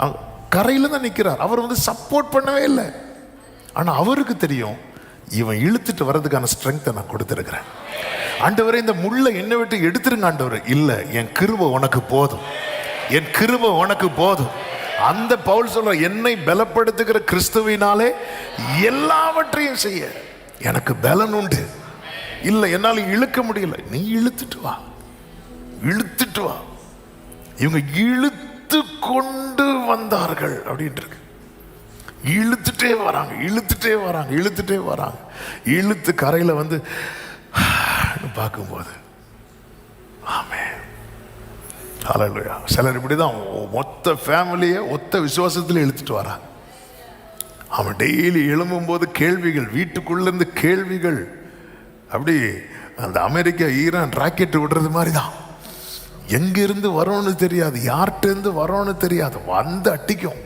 A: அவங்க கரையில் தான் நிற்கிறார், அவர் வந்து சப்போர்ட் பண்ணவே இல்லை. ஆனால் அவருக்கு தெரியும், இவன் இழுத்துட்டு வர்றதுக்கான ஸ்ட்ரென்த்தை நான் கொடுத்துருக்கிறேன். ஆண்டவரே, இந்த முள்ளை என்னை விட்டு எடுத்துருங்க ஆண்டவரே. இல்லை, என் கிருபை உனக்கு போதும், என் கிருபை உனக்கு போதும். அந்த பவுல் சொல்ற, என்னை பலப்படுத்துகிற கிறிஸ்துவினாலே எல்லாவற்றையும் செய்ய எனக்கு பலன் உண்டு. இல்லை, என்னால் இழுக்க முடியல, நீ இழுத்துட்டு வா, இழுத்துட்டு வா. இவங்க இழுத்து கொண்டு வந்தார்கள் அப்படின்ட்டு இருக்கு. இழுத்துட்டே வராங்க, இழுத்துட்டே வராங்க, இழுத்துட்டே வராங்க. இழுத்து கரையில் வந்து பார்க்கும்போது, ஆமென், ஹல்லேலூயா. சிலர் இப்படிதான் மொத்த ஃபேமிலியை ஒத்த விசுவாசத்தில் இழுத்துட்டு வராங்க. அவன் டெய்லி எழும்பும் போது கேள்விகள், வீட்டுக்குள்ள இருந்து கேள்விகள். அப்படி அந்த அமெரிக்கா ஈரான் ராக்கெட் விடுறது மாதிரி தான். எங்கிருந்து வரோன்னு தெரியாது, யார்கிட்ட இருந்து வரோன்னு தெரியாது, வந்து அட்டிக்கும்.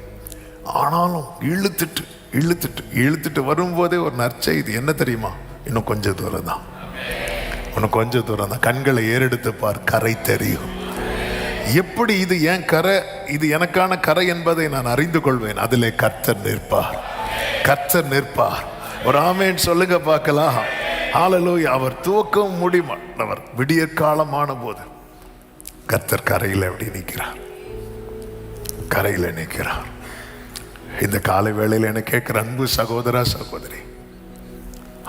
A: ஆனாலும் இழுத்துட்டு இழுத்துட்டு இழுத்துட்டு வரும்போதே ஒரு நற்செய்தி என்ன தெரியுமா, இன்னும் கொஞ்சம் தூரம் தான், இன்னும் கொஞ்சம் தூரம் தான், கண்களை ஏறெடுத்து பார், கரை தெரியும். எப்படி இது என் கரை, இது எனக்கான கரை என்பதை நான் அறிந்து கொள்வேன். அதிலே கர்த்தர் நிற்பார், கர்த்தர் நிற்பார். ஒரு ஆமென் சொல்லுங்க பார்க்கலாம். ஹல்லேலூயா. அவர் துவக்கம் முடிமாட்டவர். விடியற் காலமான போது கர்த்தர் கரையில் எப்படி நிற்கிறார், கரையில் நிற்கிறார். இந்த காலை வேளையில் என்ன கேட்கிற அன்பு சகோதரா சகோதரி,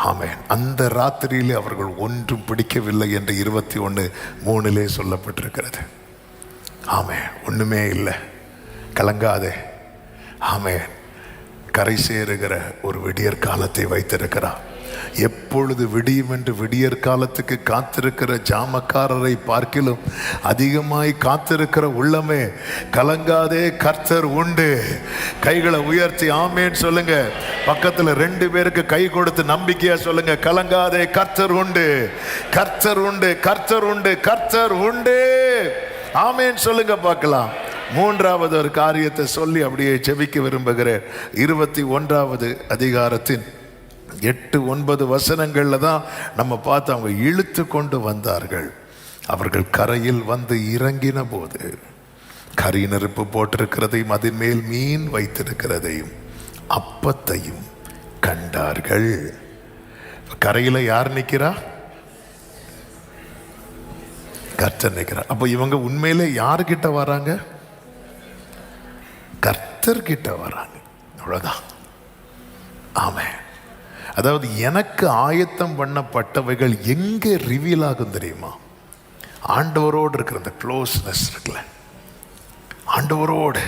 A: ஆமென், அந்த ராத்திரியிலே அவர்கள் ஒன்றும் பிடிக்கவில்லை என்று 21:3 சொல்லப்பட்டிருக்கிறது. ஆமென். ஒண்ணுமே இல்லை, கலங்காதே, ஆமென். கரை சேருகிற ஒரு விடியற் காலத்தை வைத்திருக்கிறார். எப்பொழுது விடியும் என்று விடியற் காலத்துக்கு காத்திருக்கிற ஜாமக்காரரை பார்க்கிலும் அதிகமாய் காத்திருக்கிற உள்ளமே, கலங்காதே, கர்த்தர் உண்டு. கைகளை உயர்த்தி ஆமேன் சொல்லுங்க. பக்கத்துல 2 பேருக்கு கை கொடுத்து நம்பிக்கையா சொல்லுங்க, கலங்காதே, கர்த்தர் உண்டு, கர்த்தர் உண்டு, கர்த்தர் உண்டு, கர்த்தர் உண்டு. ஆமேன் சொல்லுங்க பார்க்கலாம். 3வது ஒரு காரியத்தை சொல்லி அப்படியே ஜெபிக்க விரும்புகிறேன். 21வது அதிகாரத்தின் 8-9 வசனங்கள்ல தான் நம்ம பார்த்து அவங்க இழுத்து கொண்டு வந்தார்கள். அவர்கள் கரையில் வந்து இறங்கின போது கரி நெருப்பு போட்டிருக்கிறதையும் அதன் மேல் மீன் வைத்திருக்கிறதையும் அப்பத்தையும் கண்டார்கள். கரையில யார் நிக்கிறா? கர்த்தர் நிற்கிறார். அப்போ இவங்க உண்மையிலே யாருக்கிட்ட வராங்க? கர்த்தர் கிட்ட வராங்க. அவ்வளவுதான். ஆமென். அதாவது எனக்கு ஆயத்தம் பண்ணப்பட்டவைகள் எங்க ரிவீல் ஆகும் தெரியுமா? ஆண்டவரோடு இருக்கிற அந்த க்ளோஸ்னஸ் இருக்குல்ல, ஆண்டவரோடு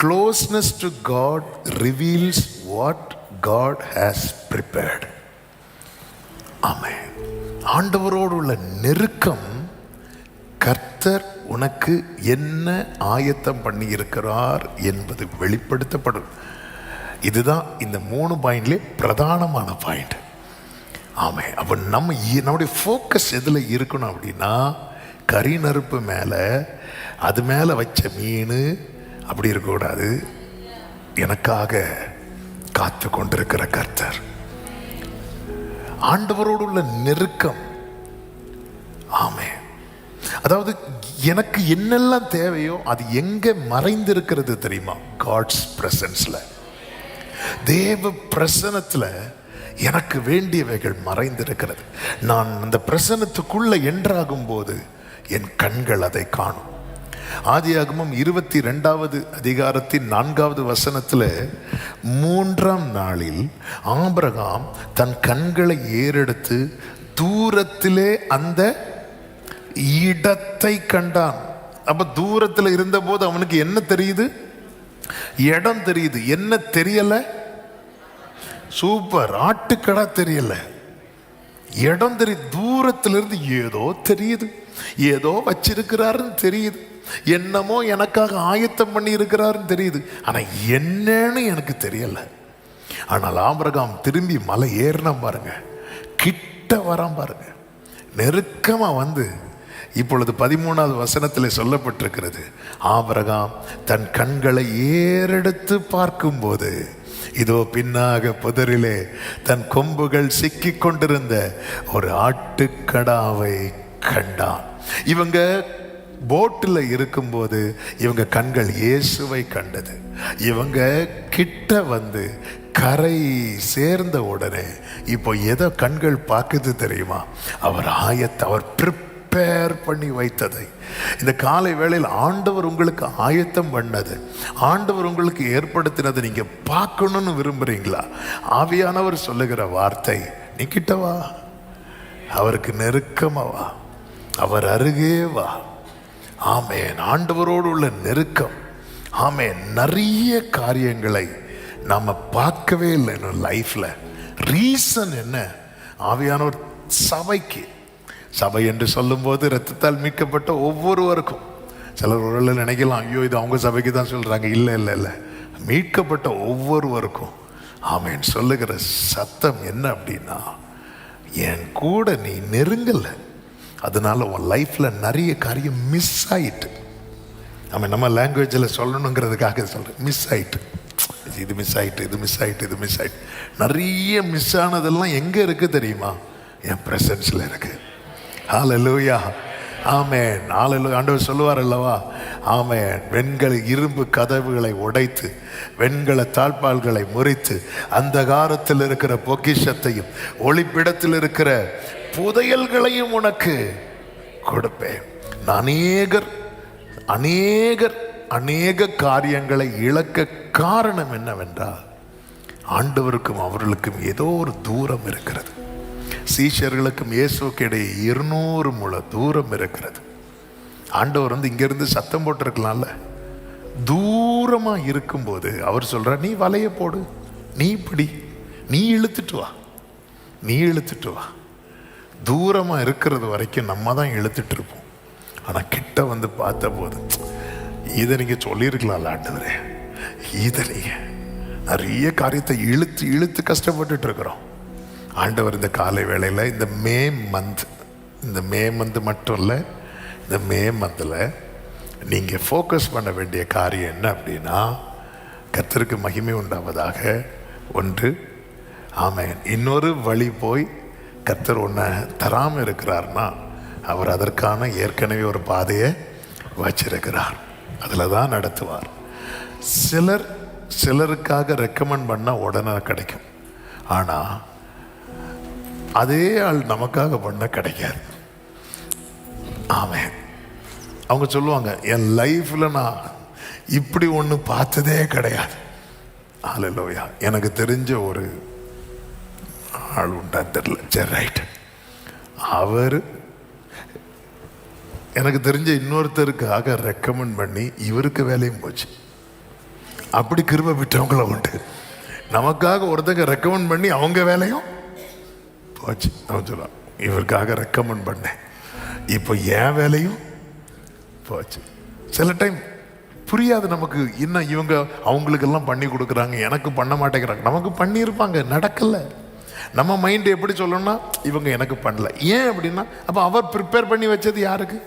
A: closeness to God reveals what God has prepared. Amen. ஆண்டவரோடு உள்ள நெருக்கம், கர்த்தர் உனக்கு என்ன ஆயத்தம் பண்ணி இருக்கிறார் என்பது வெளிப்படுத்தப்படும். இதுதான் இந்த 3 பாயிண்ட்லே பிரதானமான பாயிண்ட். ஆமே. அப்போ நம்முடைய ஃபோக்கஸ் எதில் இருக்கணும் அப்படின்னா, கரி நெருப்பு மேலே, அது மேலே வச்ச மீன் அப்படி இருக்கக்கூடாது. எனக்காக காத்து கொண்டிருக்கிற கர்த்தர், ஆண்டவரோடு உள்ள நெருக்கம். ஆமே. அதாவது எனக்கு என்னெல்லாம் தேவையோ அது எங்க மறைந்திருக்கிறது தெரியுமா? காட்ஸ் பிரசன்ஸ்ல, தேவ பிரசனத்துல எனக்கு வேண்டியவைகள் மறைந்திருக்கிறது. நான் அந்த பிரசனத்துக்குள்ள என்றாகும் போது என் கண்கள் அதை காணும். ஆதியாகமம் 22வது அதிகாரத்தின் 4வது வசனத்துல, 3ஆம் நாளில் ஆபிரகாம் தன் கண்களை ஏறெடுத்து தூரத்திலே அந்த இடத்தை கண்டான். அப்ப தூரத்தில் இருந்த போது அவனுக்கு என்ன தெரியுது? இடம் தெரியுது. என்ன தெரியல? சூப்பர், ஆட்டுக்கடா தெரியல, இடம் தெரியுது. தூரத்திலிருந்து ஏதோ தெரியுது, ஏதோ வச்சிருக்கிறாருன்னு தெரியுது, என்னமோ எனக்காக ஆயத்தம் பண்ணி இருக்கிறாருன்னு தெரியுது. ஆனா என்னன்னு எனக்கு தெரியல. ஆனால் ஆபிரகாம் திரும்பி மலை ஏறினா பாருங்க, கிட்ட வரான் பாருங்க, நெருக்கமா வந்து, இப்பொழுது 13வது வசனத்தில் சொல்லப்பட்டிருக்கிறது, ஆபிரகாம் தன் கண்களை ஏறெடுத்து பார்க்கும்போது இதோ பின்னாக புதரிலே தன் கொம்புகள் சிக்கிக் கொண்டிருந்த ஒரு ஆட்டுக்கடாவை கண்டான். இவங்க போட்டில் இருக்கும்போது இவங்க கண்கள் இயேசுவை கண்டது. இவங்க கிட்ட வந்து கரை சேர்ந்த உடனே இப்போ எதை கண்கள் பார்க்குது தெரியுமா? அவர் ப்ரிப்பேர் பண்ணி வைத்ததை. இந்த காலை வேளையில் ஆண்டவர் உங்களுக்கு ஆயத்தம் பண்ணது, ஆண்டவர் உங்களுக்கு ஏற்படுத்தினதை நீங்க பார்க்கணும்னு விரும்புறீங்களா? ஆவியானவர் சொல்லுகிற வார்த்தை, நீ கிட்ட வா, அவருக்கு நெருக்கமா வா, அவர் அருகே வா. ஆமென். ஆண்டவரோடு உள்ள நெருக்கம். ஆமென். நிறைய காரியங்களை நாம பார்க்கவே இல்லை லைஃப்ல. ரீசன் என்ன? ஆவியானவர் சபைக்கு, சபை என்று சொல்லும் போது இரத்தத்தால் மீட்கப்பட்ட ஒவ்வொருவருக்கும், சிலர் ஒரு நினைக்கலாம், ஐயோ இது அவங்க சபைக்கு தான் சொல்றாங்க. இல்லை இல்லை இல்லை, மீட்கப்பட்ட ஒவ்வொருவருக்கும். ஆமென். சொல்லுகிற சத்தம் என்ன அப்படின்னா, என் கூட நீ நெருங்கல, அதனால உன் லைஃப்ல நிறைய காரியம் மிஸ் ஆயிட்டு. நம்ம லாங்குவேஜில் சொல்லணுங்கிறதுக்காக சொல்றேன், மிஸ் ஆயிட்டு, இது மிஸ் ஆயிட்டு, இது மிஸ் ஆயிட்டு, இது மிஸ் ஆயிட்டு. நிறைய மிஸ் ஆனதெல்லாம் எங்க இருக்கு தெரியுமா? என் பிரசன்ஸ்ல இருக்கு. ஹல்லேலூயா. ஆமென். ஹல்லேலூயா. ஆண்டவர் சொல்லுவார் அல்லவா, ஆமென், வெண்கல இரும்பு கதவுகளை உடைத்து வெண்கல தாழ்பால்களை முறித்து அந்தகாரத்தில் இருக்கிற பொக்கிஷத்தையும் ஒளிப்பிடத்தில் இருக்கிற புதையல்களையும் உனக்கு கொடுப்பேன். அநேக காரியங்களை இழக்க காரணம் என்னவென்றால், ஆண்டவருக்கும் அவர்களுக்கும் ஏதோ ஒரு தூரம் இருக்கிறது. சீஷர்களுக்கும் இயேசுக்கு இடையே 200 முழ தூரம் இருக்கிறது. ஆண்டவர் இங்கிருந்து சத்தம் போட்டிருக்கலாம்ல, தூரமா இருக்கும்போது அவர் சொல்றார், நீ வலைய போடு, நீ பிடி, நீ இழுத்துட்டு வா, நீ இழுத்துட்டு வா. தூரமா இருக்கிறது வரைக்கும் நம்ம தான் இழுத்துட்டு இருப்போம். ஆனா கிட்ட வந்து பார்த்த போது, இதை நீங்க சொல்லியிருக்கலாம்ல ஆண்டவரே, இதை நீங்க நிறைய காரியத்தை இழுத்து இழுத்து கஷ்டப்பட்டுட்டு இருக்கிறோம். ஆண்டவர் இந்த காலை வேளையில் இந்த மே மந்த் மட்டும் இல்லை, இந்த மே மந்தில் நீங்கள் ஃபோக்கஸ் பண்ண வேண்டிய காரியம் என்ன அப்படின்னா, கர்த்தருக்கு மகிமை உண்டாவதாக. ஒன்று, ஆமென். இன்னொரு வழி போய் கர்த்தர் ஒன்றை தராமல் இருக்கிறார்னா அவர் அதற்கான ஏற்கனவே ஒரு பாதையை வச்சிருக்கிறார், அதில் தான் நடத்துவார். சிலருக்காக ரெக்கமெண்ட் பண்ணால் உடனே கிடைக்கும், ஆனால் அதே ஆள் நமக்காக பண்ண கிடைக்காது. ஆமென். அவங்க சொல்லுவாங்க, என் லைஃப்பில் நான் இப்படி ஒன்று பார்த்ததே கிடையாது. ஹல்லேலூயா. எனக்கு தெரிஞ்ச ஒரு ஆள் உண்டா தெரியல, சரி ரைட், அவர் எனக்கு தெரிஞ்ச இன்னொருத்தருக்காக ரெக்கமெண்ட் பண்ணி இவருக்கு வேலையும் போச்சு. அப்படி கிருபை விட்டவங்கள உண்டு. நமக்காக ஒருத்தங்க ரெக்கமெண்ட் பண்ணி அவங்க வேலையும் போச்சு. அவன் சொல்லுவான், இவருக்காக ரெக்கமெண்ட் பண்ணேன், இப்போ என் வேலையும் போச்சு. சில டைம் புரியாது நமக்கு, இன்னும் இவங்க அவங்களுக்கெல்லாம் பண்ணி கொடுக்குறாங்க, எனக்கு பண்ண மாட்டேங்கிறாங்க. நமக்கு பண்ணியிருப்பாங்க, நடக்கலை. நம்ம மைண்ட் எப்படி சொல்லணும்னா, இவங்க எனக்கு பண்ணல. ஏன் அப்படின்னா, அப்போ அவர் ப்ரிப்பேர் பண்ணி வச்சது யாருக்கு?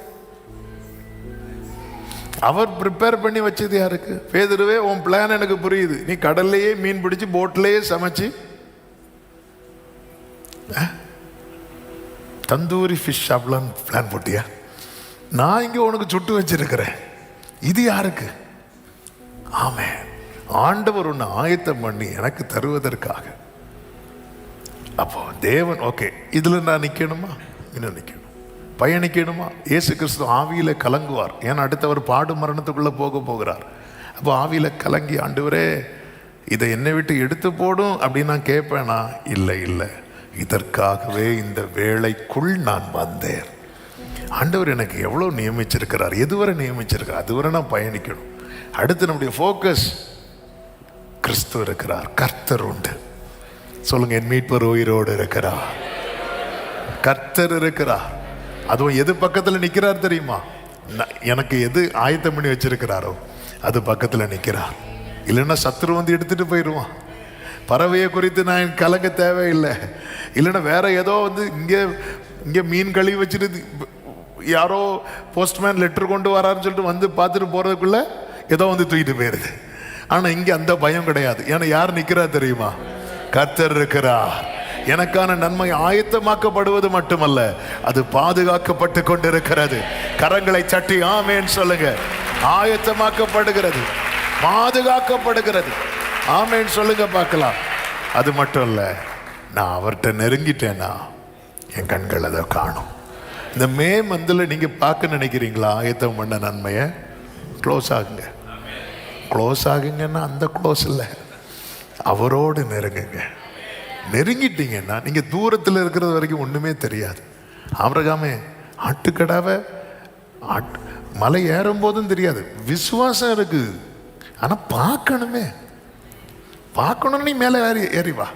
A: அவர் ப்ரிப்பேர் பண்ணி வச்சது யாருக்கு? பேதுருவே, உன் பிளான் எனக்கு புரியுது, நீ கடல்லையே மீன் பிடிச்சி போட்லேயே சமைச்சு தந்தூரி ஃபிஷ் சாப்பிடலான்னு பிளான் போட்டியா? நான் இங்கே உனக்கு சுட்டு வச்சிருக்கிறேன், இது யாருக்கு? ஆமென். ஆண்டவர் ஒன்று ஆயத்தம் பண்ணி எனக்கு தருவதற்காக. அப்போ தேவன், ஓகே, இதில் நான் நிற்கணுமா, இன்னும் நிற்கணும், பயணிக்கணுமா? இயேசு கிறிஸ்து ஆவியில் கலங்குவார். ஏன்னா அடுத்தவர் பாடு மரணத்துக்குள்ளே போகிறார். அப்போ ஆவியில் கலங்கி, ஆண்டவரே இதை என்னை விட்டு எடுத்து போடும் அப்படின்னு நான் கேட்பேனா? இல்லை இல்லை, இதற்காகவே இந்த வேளைக்குள் நான் வந்தேன். ஆண்டவர் எனக்கு எவ்வளோ நியமிச்சிருக்கிறார், எதுவரை நியமிச்சிருக்கிறார், அதுவரை நான் பயணிக்கணும். அடுத்து நம்முடைய ஃபோக்கஸ் கிறிஸ்து இருக்கிறார், கர்த்தர் உண்டு. சொல்லுங்க, என் மீட்பர் உயிரோடு இருக்கிறார், கர்த்தர் இருக்கிறார். அதுவும் எது பக்கத்தில் நிற்கிறார் தெரியுமா? எனக்கு எது ஆயத்தம் பண்ணி வச்சிருக்கிறாரோ அது பக்கத்தில் நிற்கிறார். இல்லைன்னா சத்துரு வந்து எடுத்துட்டு போயிடுவான். பறவையை குறித்து நான் கலங்க தேவையில்லை. இல்லைன்னா வேற ஏதோ வந்து இங்கே மீன் கழுவி வச்சுட்டு யாரோ போஸ்ட்மேன் லெட்டர் கொண்டு வராருன்னு சொல்லிட்டு வந்து பார்த்துட்டு போகிறதுக்குள்ள ஏதோ வந்து தூக்கிட்டு போயிடுது. ஆனால் இங்கே அந்த பயம் கிடையாது. ஏன்னா யார் நிற்கிறா தெரியுமா? கர்த்தர் இருக்கிறார். எனக்கான நன்மை ஆயத்தமாக்கப்படுவது மட்டுமல்ல, அது பாதுகாக்கப்பட்டு கொண்டிருக்கிறது. கரங்களை தட்டி ஆமென் சொல்லுங்க. ஆயத்தமாக்கப்படுகிறது, பாதுகாக்கப்படுகிறது. ஆமென் சொல்லுங்க பார்க்கலாம். அது மட்டும் இல்ல, நான் அவர்கிட்ட நெருங்கிட்டேன்னா என் கண்கள் அதை காணும். இந்த மே மந்தில் நீங்க பார்க்க நினைக்கிறீங்களா ஆயத்தம் பண்ண நன்மையை? க்ளோஸ் ஆகுங்க. க்ளோஸ் ஆகுங்கன்னா அந்த க்ளோஸ் இல்லை, அவரோடு நெருங்குங்க. நெருங்கிட்டீங்கன்னா நீங்க தூரத்தில் இருக்கிறது வரைக்கும் ஒண்ணுமே தெரியாது. ஆபிரகாமே ஆட்டுக்கடாவை மலை ஏறும் போதும் தெரியாது, விசுவாசம் இருக்கு. ஆனா பார்க்கணுமே, பார்க்கணும். நீ மேலே ஏறி வா,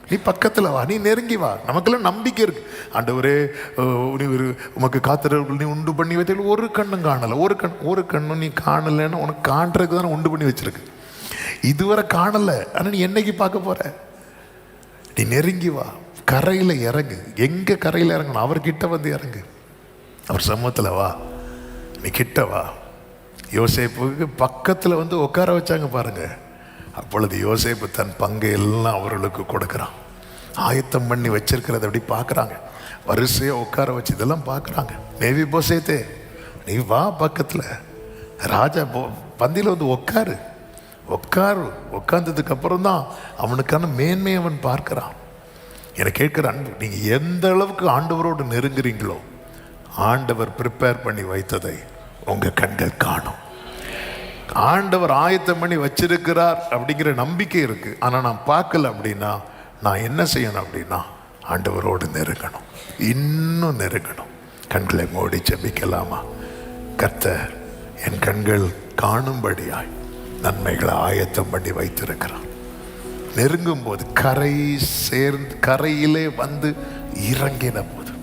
A: நீ பக்கத்தில் வா, நீ நெருங்கி வா. நமக்கெல்லாம் நம்பிக்கை இருக்கு. ஆண்டவரே நீ உமக்கு காத்திரவர்கள் நீ உண்டு பண்ணி வைத்த ஒரு கண்ணும் காணலை, ஒரு கண்ணும் நீ காணலைன்னு உனக்கு காண்றதுக்கு தானே உண்டு பண்ணி வச்சிருக்கு. இதுவரை காணலை, ஆனால் நீ என்னைக்கு பார்க்க போற? நீ நெருங்கி வா, கரையில் இறங்கு. எங்கே கரையில் இறங்கணும்? அவர்கிட்ட வந்து இறங்கு, அவர் சமூகத்தில் வா, நீ கிட்ட வா. யோசேப்புக்கு பக்கத்தில் வந்து உட்கார வச்சாங்க பாருங்க. அப்பொழுது யோசேப்பு தன் பங்கை எல்லாம் அவர்களுக்கு கொடுக்குறான். ஆயத்தம் பண்ணி வச்சிருக்கிறத அப்படி பார்க்குறாங்க, வரிசையாக உட்கார வச்சு இதெல்லாம் பார்க்குறாங்க. மேவிபோசேத்தே நீ வா பக்கத்தில், ராஜா பந்தியில் வந்து உட்கார்ந்ததுக்கு அப்புறம் தான் அவனுக்கான மேன்மையை அவன் பார்க்கிறான். என்னை கேட்கிற அன்பு, நீங்க எந்த அளவுக்கு ஆண்டவரோடு நெருங்குறீங்களோ ஆண்டவர் ப்ரிப்பேர் பண்ணி வைத்ததை உங்க கண்கள் காணும். ஆண்டவர் ஆயத்தம் பண்ணி வச்சிருக்கிறார் அப்படிங்கிற நம்பிக்கை இருக்கு. ஆனா நான் பார்க்கல அப்படின்னா நான் என்ன செய்யணும் அப்படின்னா ஆண்டவரோடு நெருங்கணும், இன்னும் நெருங்கணும். கண்களை மூடி ஜெபிக்கலாமா? கர்த்தர் என் கண்கள் காணும்படியாய் நன்மைகளை ஆயத்தம் பண்ணி வைத்திருக்கிறார். நெருங்கும் போது கரையிலே வந்து இறங்கின போது,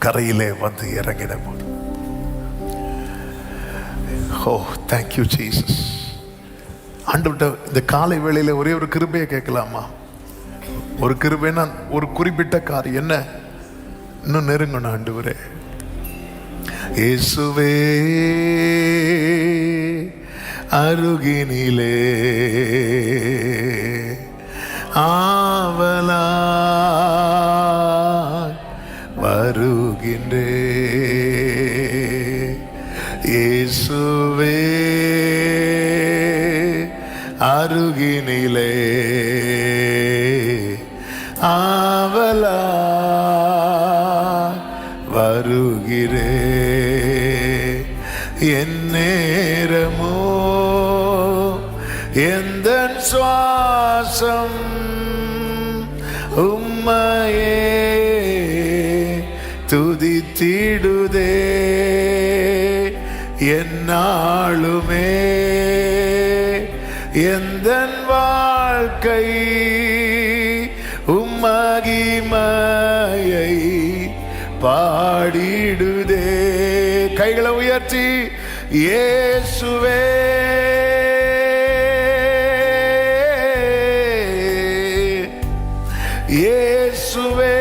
A: கரையிலே வந்து இறங்கின போது, ஓ தேங்க்யூ ஜீசஸ். ஆண்டவர்கிட்ட இந்த காலை வேளையில ஒரே ஒரு கிருபையை கேட்கலாமா? ஒரு கிருபைன்னா ஒரு குறிப்பிட்ட காரியம் என்ன? இன்னும் நெருங்கணும் ஆண்டவரே. இயேசுவே அருகினிலே ஆவலாய் வருகின்றே, இயேசுவே அருகினிலே ஆவலாய் வருகிறே, என் நேரமோ எந்தன் சுவாசம் உம்மையே துதித்திடுதே, என்னாலுமே எந்தன் வாழ்க்கை உம்மகிமையை பாடிடுதே. கைகளை உயர்த்தி இயேசுவே இயேசுவே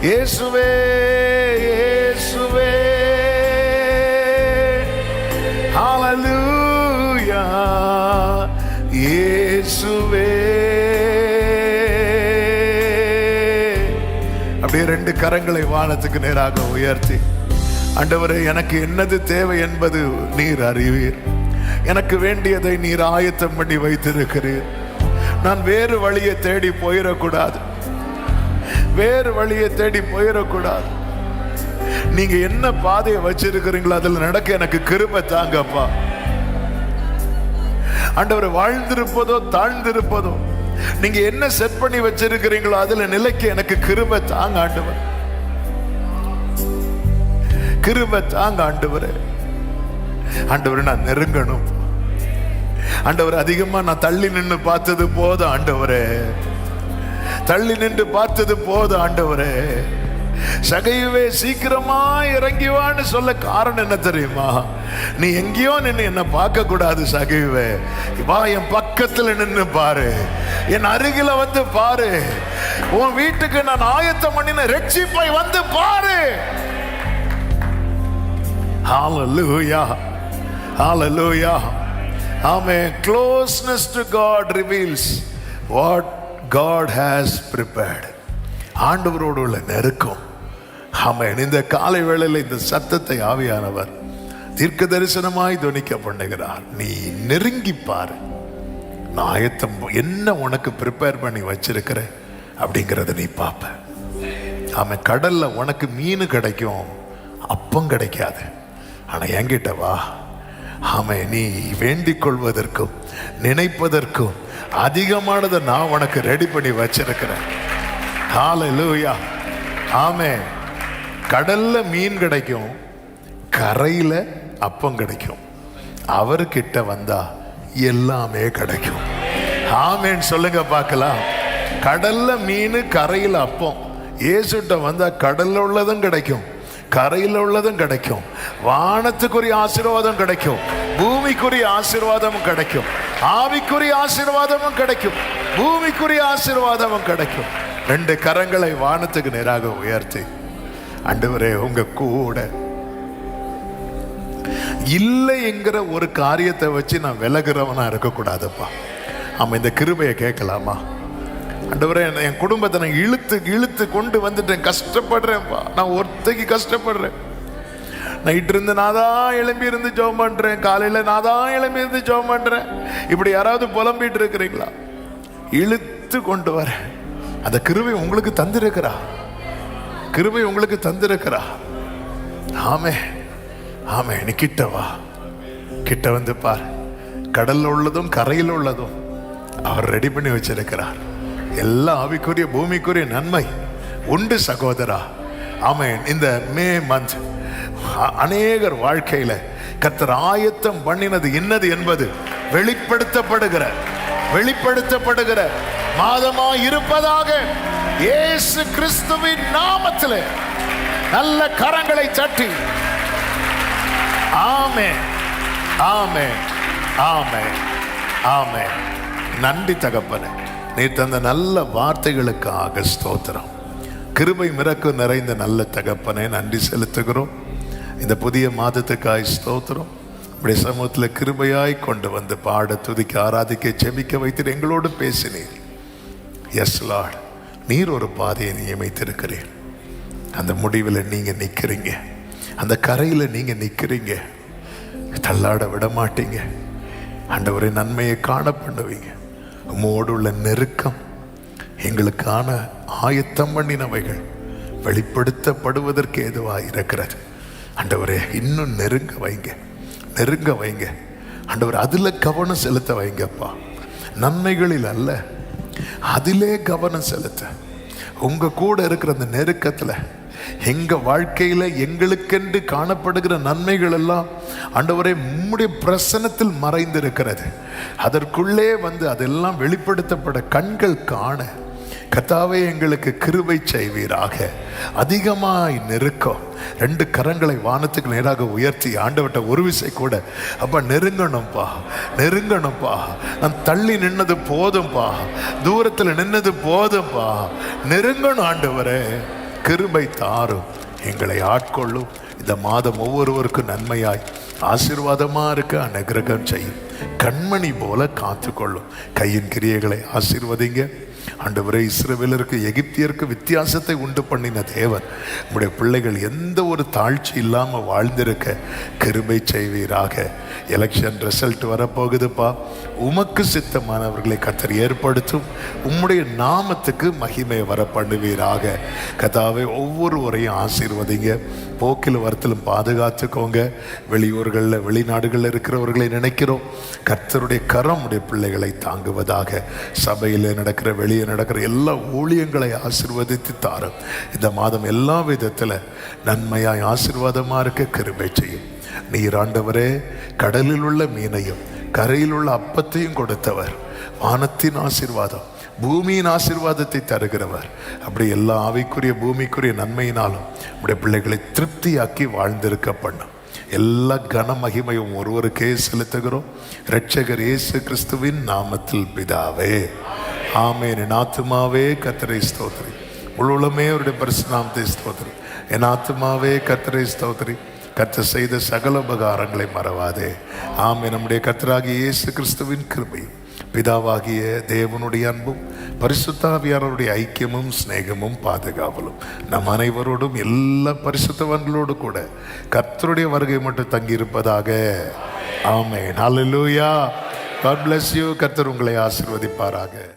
A: இயேசுவே இயேசுவே, ஹல்லேலூயா இயேசுவே. அப்படியே ரெண்டு கரங்களை வானத்துக்கு நேராக உயர்த்தி, ஆண்டவரே எனக்கு என்னது தேவை என்பது நீர் அறிவீர், எனக்கு வேண்டியதை நீர் ஆயத்தம் பண்ணி வைத்திருக்கிறீர். நான் வேறு வழியை தேடி போயிடக்கூடாது, வேறு வழியை தேடி போயிடக்கூடாது. நீங்க என்ன பாதையை வச்சிருக்கிறீங்களோ அதுல நடக்க எனக்கு கிருபை தாங்கப்பா. ஆண்டவரை வாழ்ந்திருப்பதோ தாழ்ந்திருப்பதோ நீங்க என்ன செட் பண்ணி வச்சிருக்கிறீங்களோ அதுல நிலைக்க எனக்கு கிருபை தாங்க ஆண்டவர், கிருபை தாங்க ஆண்டவரே. ஆண்டவரை நான் நெருங்கணும் ஆண்டவரை. அதிகமா நான் தள்ளி நின்று பார்த்தது போதும் ஆண்டவரே, தள்ளி நின்று பார்த்தது போதும் ஆண்டவரே. சகையுவே சீக்கிரமா இறங்கிவான்னு சொல்ல காரணம் என்ன தெரியுமா? நீ எங்கேயோ நின்று என்ன பார்க்க கூடாது சகையுவே, வா என் பக்கத்துல நின்று பாரு, என் அருகில வந்து பாரு, உன் வீட்டுக்கு நான் ஆயத்தம் பண்ணின ரட்சிப்பை வந்து பாரு. Hallelujah, hallelujah, amen. Closeness to God reveals what God has prepared. ஆண்டவரோடு உள்ள நெருக்கம். ஆமென். இந்த காலை வேளையில் இந்த சத்தத்தை ஆவியானவர் தீர்க்க தரிசனமாய் துணிக்க பண்ணுகிறார். நீ நெருங்கி பாரு, நான் ஆயத்தம் என்ன உனக்கு ப்ரிப்பேர் பண்ணி வச்சிருக்கிற அப்படிங்கிறத நீ பார்ப்ப. ஆமென். கடல்ல உனக்கு மீன் கிடைக்கும், அப்பம் கிடைக்காது. ஆனா என்கிட்ட வா, ஆமே, நீ வேண்டிக் கொள்வதற்கும் நினைப்பதற்கும் அதிகமானதை நான் உனக்கு ரெடி பண்ணி வச்சிருக்கிறேன். ஹல்லேலூயா, ஆமென். கடல்ல மீன் கிடைக்கும், கரையில அப்பம் கிடைக்கும். அவர்கிட்ட வந்தா எல்லாமே கிடைக்கும். ஆமென் சொல்லுங்க பார்க்கலாம். கடல்ல மீன், கரையில அப்பம். இயேசுட்ட வந்தா கடல்ல உள்ளதும் கிடைக்கும், கரையில் உள்ளதும் கிடைக்கும், வானத்துக்குரிய ஆசீர்வாதம் கிடைக்கும், பூமிக்குரிய ஆசீர்வாதமும் கிடைக்கும், ஆவிக்குரிய ஆசீர்வாதமும் கிடைக்கும், பூமிக்குரிய ஆசீர்வாதமும் கிடைக்கும். ரெண்டு கரங்களை வானத்துக்கு நேராக உயர்த்தி, ஆண்டவரே உங்க கூட இல்லை என்கிற ஒரு காரியத்தை வச்சு நான் விலகிறவனா இருக்கக்கூடாதுப்பா. ஆமா, இந்த கிருபையை கேட்கலாமா? ஆண்டவரே என் குடும்பத்தை நான் இழுத்து இழுத்து கொண்டு வந்துட்டேன், கஷ்டப்படுறேன்ப்பா, நான் ஒருத்தைக்கு கஷ்டப்படுறேன். நைட்டு இருந்து நான் தான் எழும்பி இருந்து ஜெபம் பண்றேன், காலையில நான் தான் எழும்பி இருந்து ஜெபம் பண்றேன். இப்படி யாராவது புலம்பிட்டு இருக்கிறீங்களா? இழுத்து கொண்டு வர அந்த கிருபை உங்களுக்கு தந்திருக்கிறா, கிருபை உங்களுக்கு தந்திருக்கிறா. ஆமே ஆமே, நீ கிட்ட வா, கிட்ட வந்து பார். கடல்ல உள்ளதும் கரையில் உள்ளதும் அவர் ரெடி பண்ணி வச்சிருக்கிறார். எல்லா ஆவிக்குரிய பூமிக்குரிய நன்மை உண்டு சகோதரா. ஆமென். இந்த மே மந்த் அநேகர் வாழ்க்கையில கர்த்தர் ஆயத்தம் பண்ணினது இன்னது என்பது வெளிப்படுத்தப்படுகிற மாதமா இருப்பதாக இயேசு கிறிஸ்துவின் நாமத்திலே நல்ல கரங்களை தட்டி ஆமென், ஆமென், ஆமென், ஆமென். நன்றி தகப்பனே, நீ தந்த நல்ல வார்த்தைகளுக்காக ஸ்தோத்திரம். கிருபை மிரக்கு நிறைந்த நல்ல தகப்பனே, நன்றி செலுத்துகிறோம். இந்த புதிய மாதத்துக்காய் ஸ்தோத்திரம். இப்படி சமூகத்தில் கிருபையாய் கொண்டு வந்து பாட, துதிக்க, ஆராதிக்க, செபிக்க வைத்து எங்களோடு பேசினீர். எஸ் லார்ட், நீர் ஒரு பாதையை நியமித்திருக்கிறீர். அந்த முடிவில் நீங்க நிற்கிறீங்க, அந்த கரையில் நீங்க நிற்கிறீங்க. தள்ளாட விட மாட்டீங்க ஆண்டவரே. நன்மையை காண பண்ணுவீங்க. உம்மோடு உள்ள நெருக்கம், எங்களுக்கான ஆயத்தம் பண்ணினவைகள் வெளிப்படுத்தப்படுவதற்கு ஏதுவாக இருக்கிறது ஆண்டவரே. இன்னும் நெருங்க வைங்க ஆண்டவர். அதில் கவனம் செலுத்த வைங்கப்பா. நன்மைகளில் அல்ல, அதிலே கவனம் செலுத்த. உங்க கூட இருக்கிற அந்த நெருக்கத்தில் எங்க வாழ்க்கையில எங்களுக்கென்று காணப்படுகிற நன்மைகள் எல்லாம் ஆண்டவரே உம்முடைய பிரசன்னத்தில் மறைந்திருக்கிறது. அதற்குள்ளே வந்து அதெல்லாம் வெளிப்படுத்தப்பட கண்கள் காண கர்த்தாவே எங்களுக்கு கிருபை செய்வீராக. அதிகமாய் நெருக்கம். 2 கரங்களை வானத்துக்கு நேராக உயர்த்தி ஆண்டவர்கிட்ட ஒரு விசை கூட, அப்பா நெருங்கணும்ப்பா, நான் தள்ளி நின்னது போதும்பா, தூரத்தில் நின்னது போதும்பா, நெருங்கணும் ஆண்டவரே. கிருபை தாரும், எங்களை ஆட்கொள்ளும். இந்த மாதம் ஒவ்வொருவருக்கும் நன்மையாய் ஆசீர்வாதமா இருக்க அனுக்கிரகம் செய்யும். கண்மணி போல காத்துக்கொள்ளும். கையின் கிரியைகளை ஆசீர்வதிங்க ஆண்டவரே. இஸ்ரவேலருக்கு எகிப்தியருக்கு வித்தியாசத்தை உண்டு பண்ணின தேவன் நம்முடைய பிள்ளைகள் எந்த ஒரு தாழ்ச்சி இல்லாமல் வாழ்ந்திருக்க கிருபை செய்வீராக. எலெக்ஷன் ரிசல்ட் வரப்போகுதுப்பா. உமக்கு சித்தமானவர்களை கர்த்தர் ஏற்படுத்தும். உம்முடைய நாமத்துக்கு மகிமை வர பண்ணுவீராக. கர்த்தாவே ஒவ்வொருவரையும் ஆசீர்வதிங்க. போக்கில் வரத்திலும் பாதுகாத்துக்கோங்க. வெளியூர்களில் வெளிநாடுகளில் இருக்கிறவர்களை நினைக்கிறோம். கர்த்தருடைய கரம் உடைய பிள்ளைகளை தாங்குவதாக. சபையில் நடக்கிற வெளியே நடக்கிற எல்லா ஊழியங்களை ஆசீர்வதித்து தாரும். இந்த மாதம் எல்லா விதத்தில் நன்மையாய் ஆசீர்வாதமாக இருக்க கிருபை செய்யும். நீர் ஆண்டவரே கடலில் உள்ள மீனையும் கரையில் உள்ள அப்பத்தையும் கொடுத்தவர். வானத்தின் ஆசீர்வாதம், பூமியின் ஆசீர்வாதத்தை தருகிறவர். அப்படி எல்லா ஆவிக்குரிய பூமிக்குரிய நன்மையினாலும் உடைய பிள்ளைகளை திருப்தியாக்கி வாழ்ந்திருக்க பண்ணும். எல்லா கன மகிமையும் ஒருவருக்கே செலுத்துகிறோம். இரட்சகர் இயேசு கிறிஸ்துவின் நாமத்தில் பிதாவே, ஆமென். என் ஆத்துமாவே கர்த்தரை ஸ்தோத்திரி, முழுவலுமே அவருடைய பரிசுத்த நாமத்தை ஸ்தோத்திரி. என் ஆத்துமாவே கர்த்தரை ஸ்தோத்திரி, கர்த்தர் செய்த சகல உபகாரங்களை மறவாதே. ஆமென். நம்முடைய கர்த்தராகிய இயேசு கிறிஸ்துவின் கிருபை, பிதாவாகிய தேவனுடைய அன்பும் பரிசுத்தாவியானவருடைய ஐக்கியமும் சிநேகமும் பாதுகாவலும் நம் அனைவரோடும் எல்லா பரிசுத்தவான்களோடு கூட கர்த்தருடைய வருகை மட்டும் தங்கியிருப்பதாக. ஆமென். ஹல்லேலூயா. God bless you. கர்த்தர் உங்களை ஆசீர்வதிப்பாராக.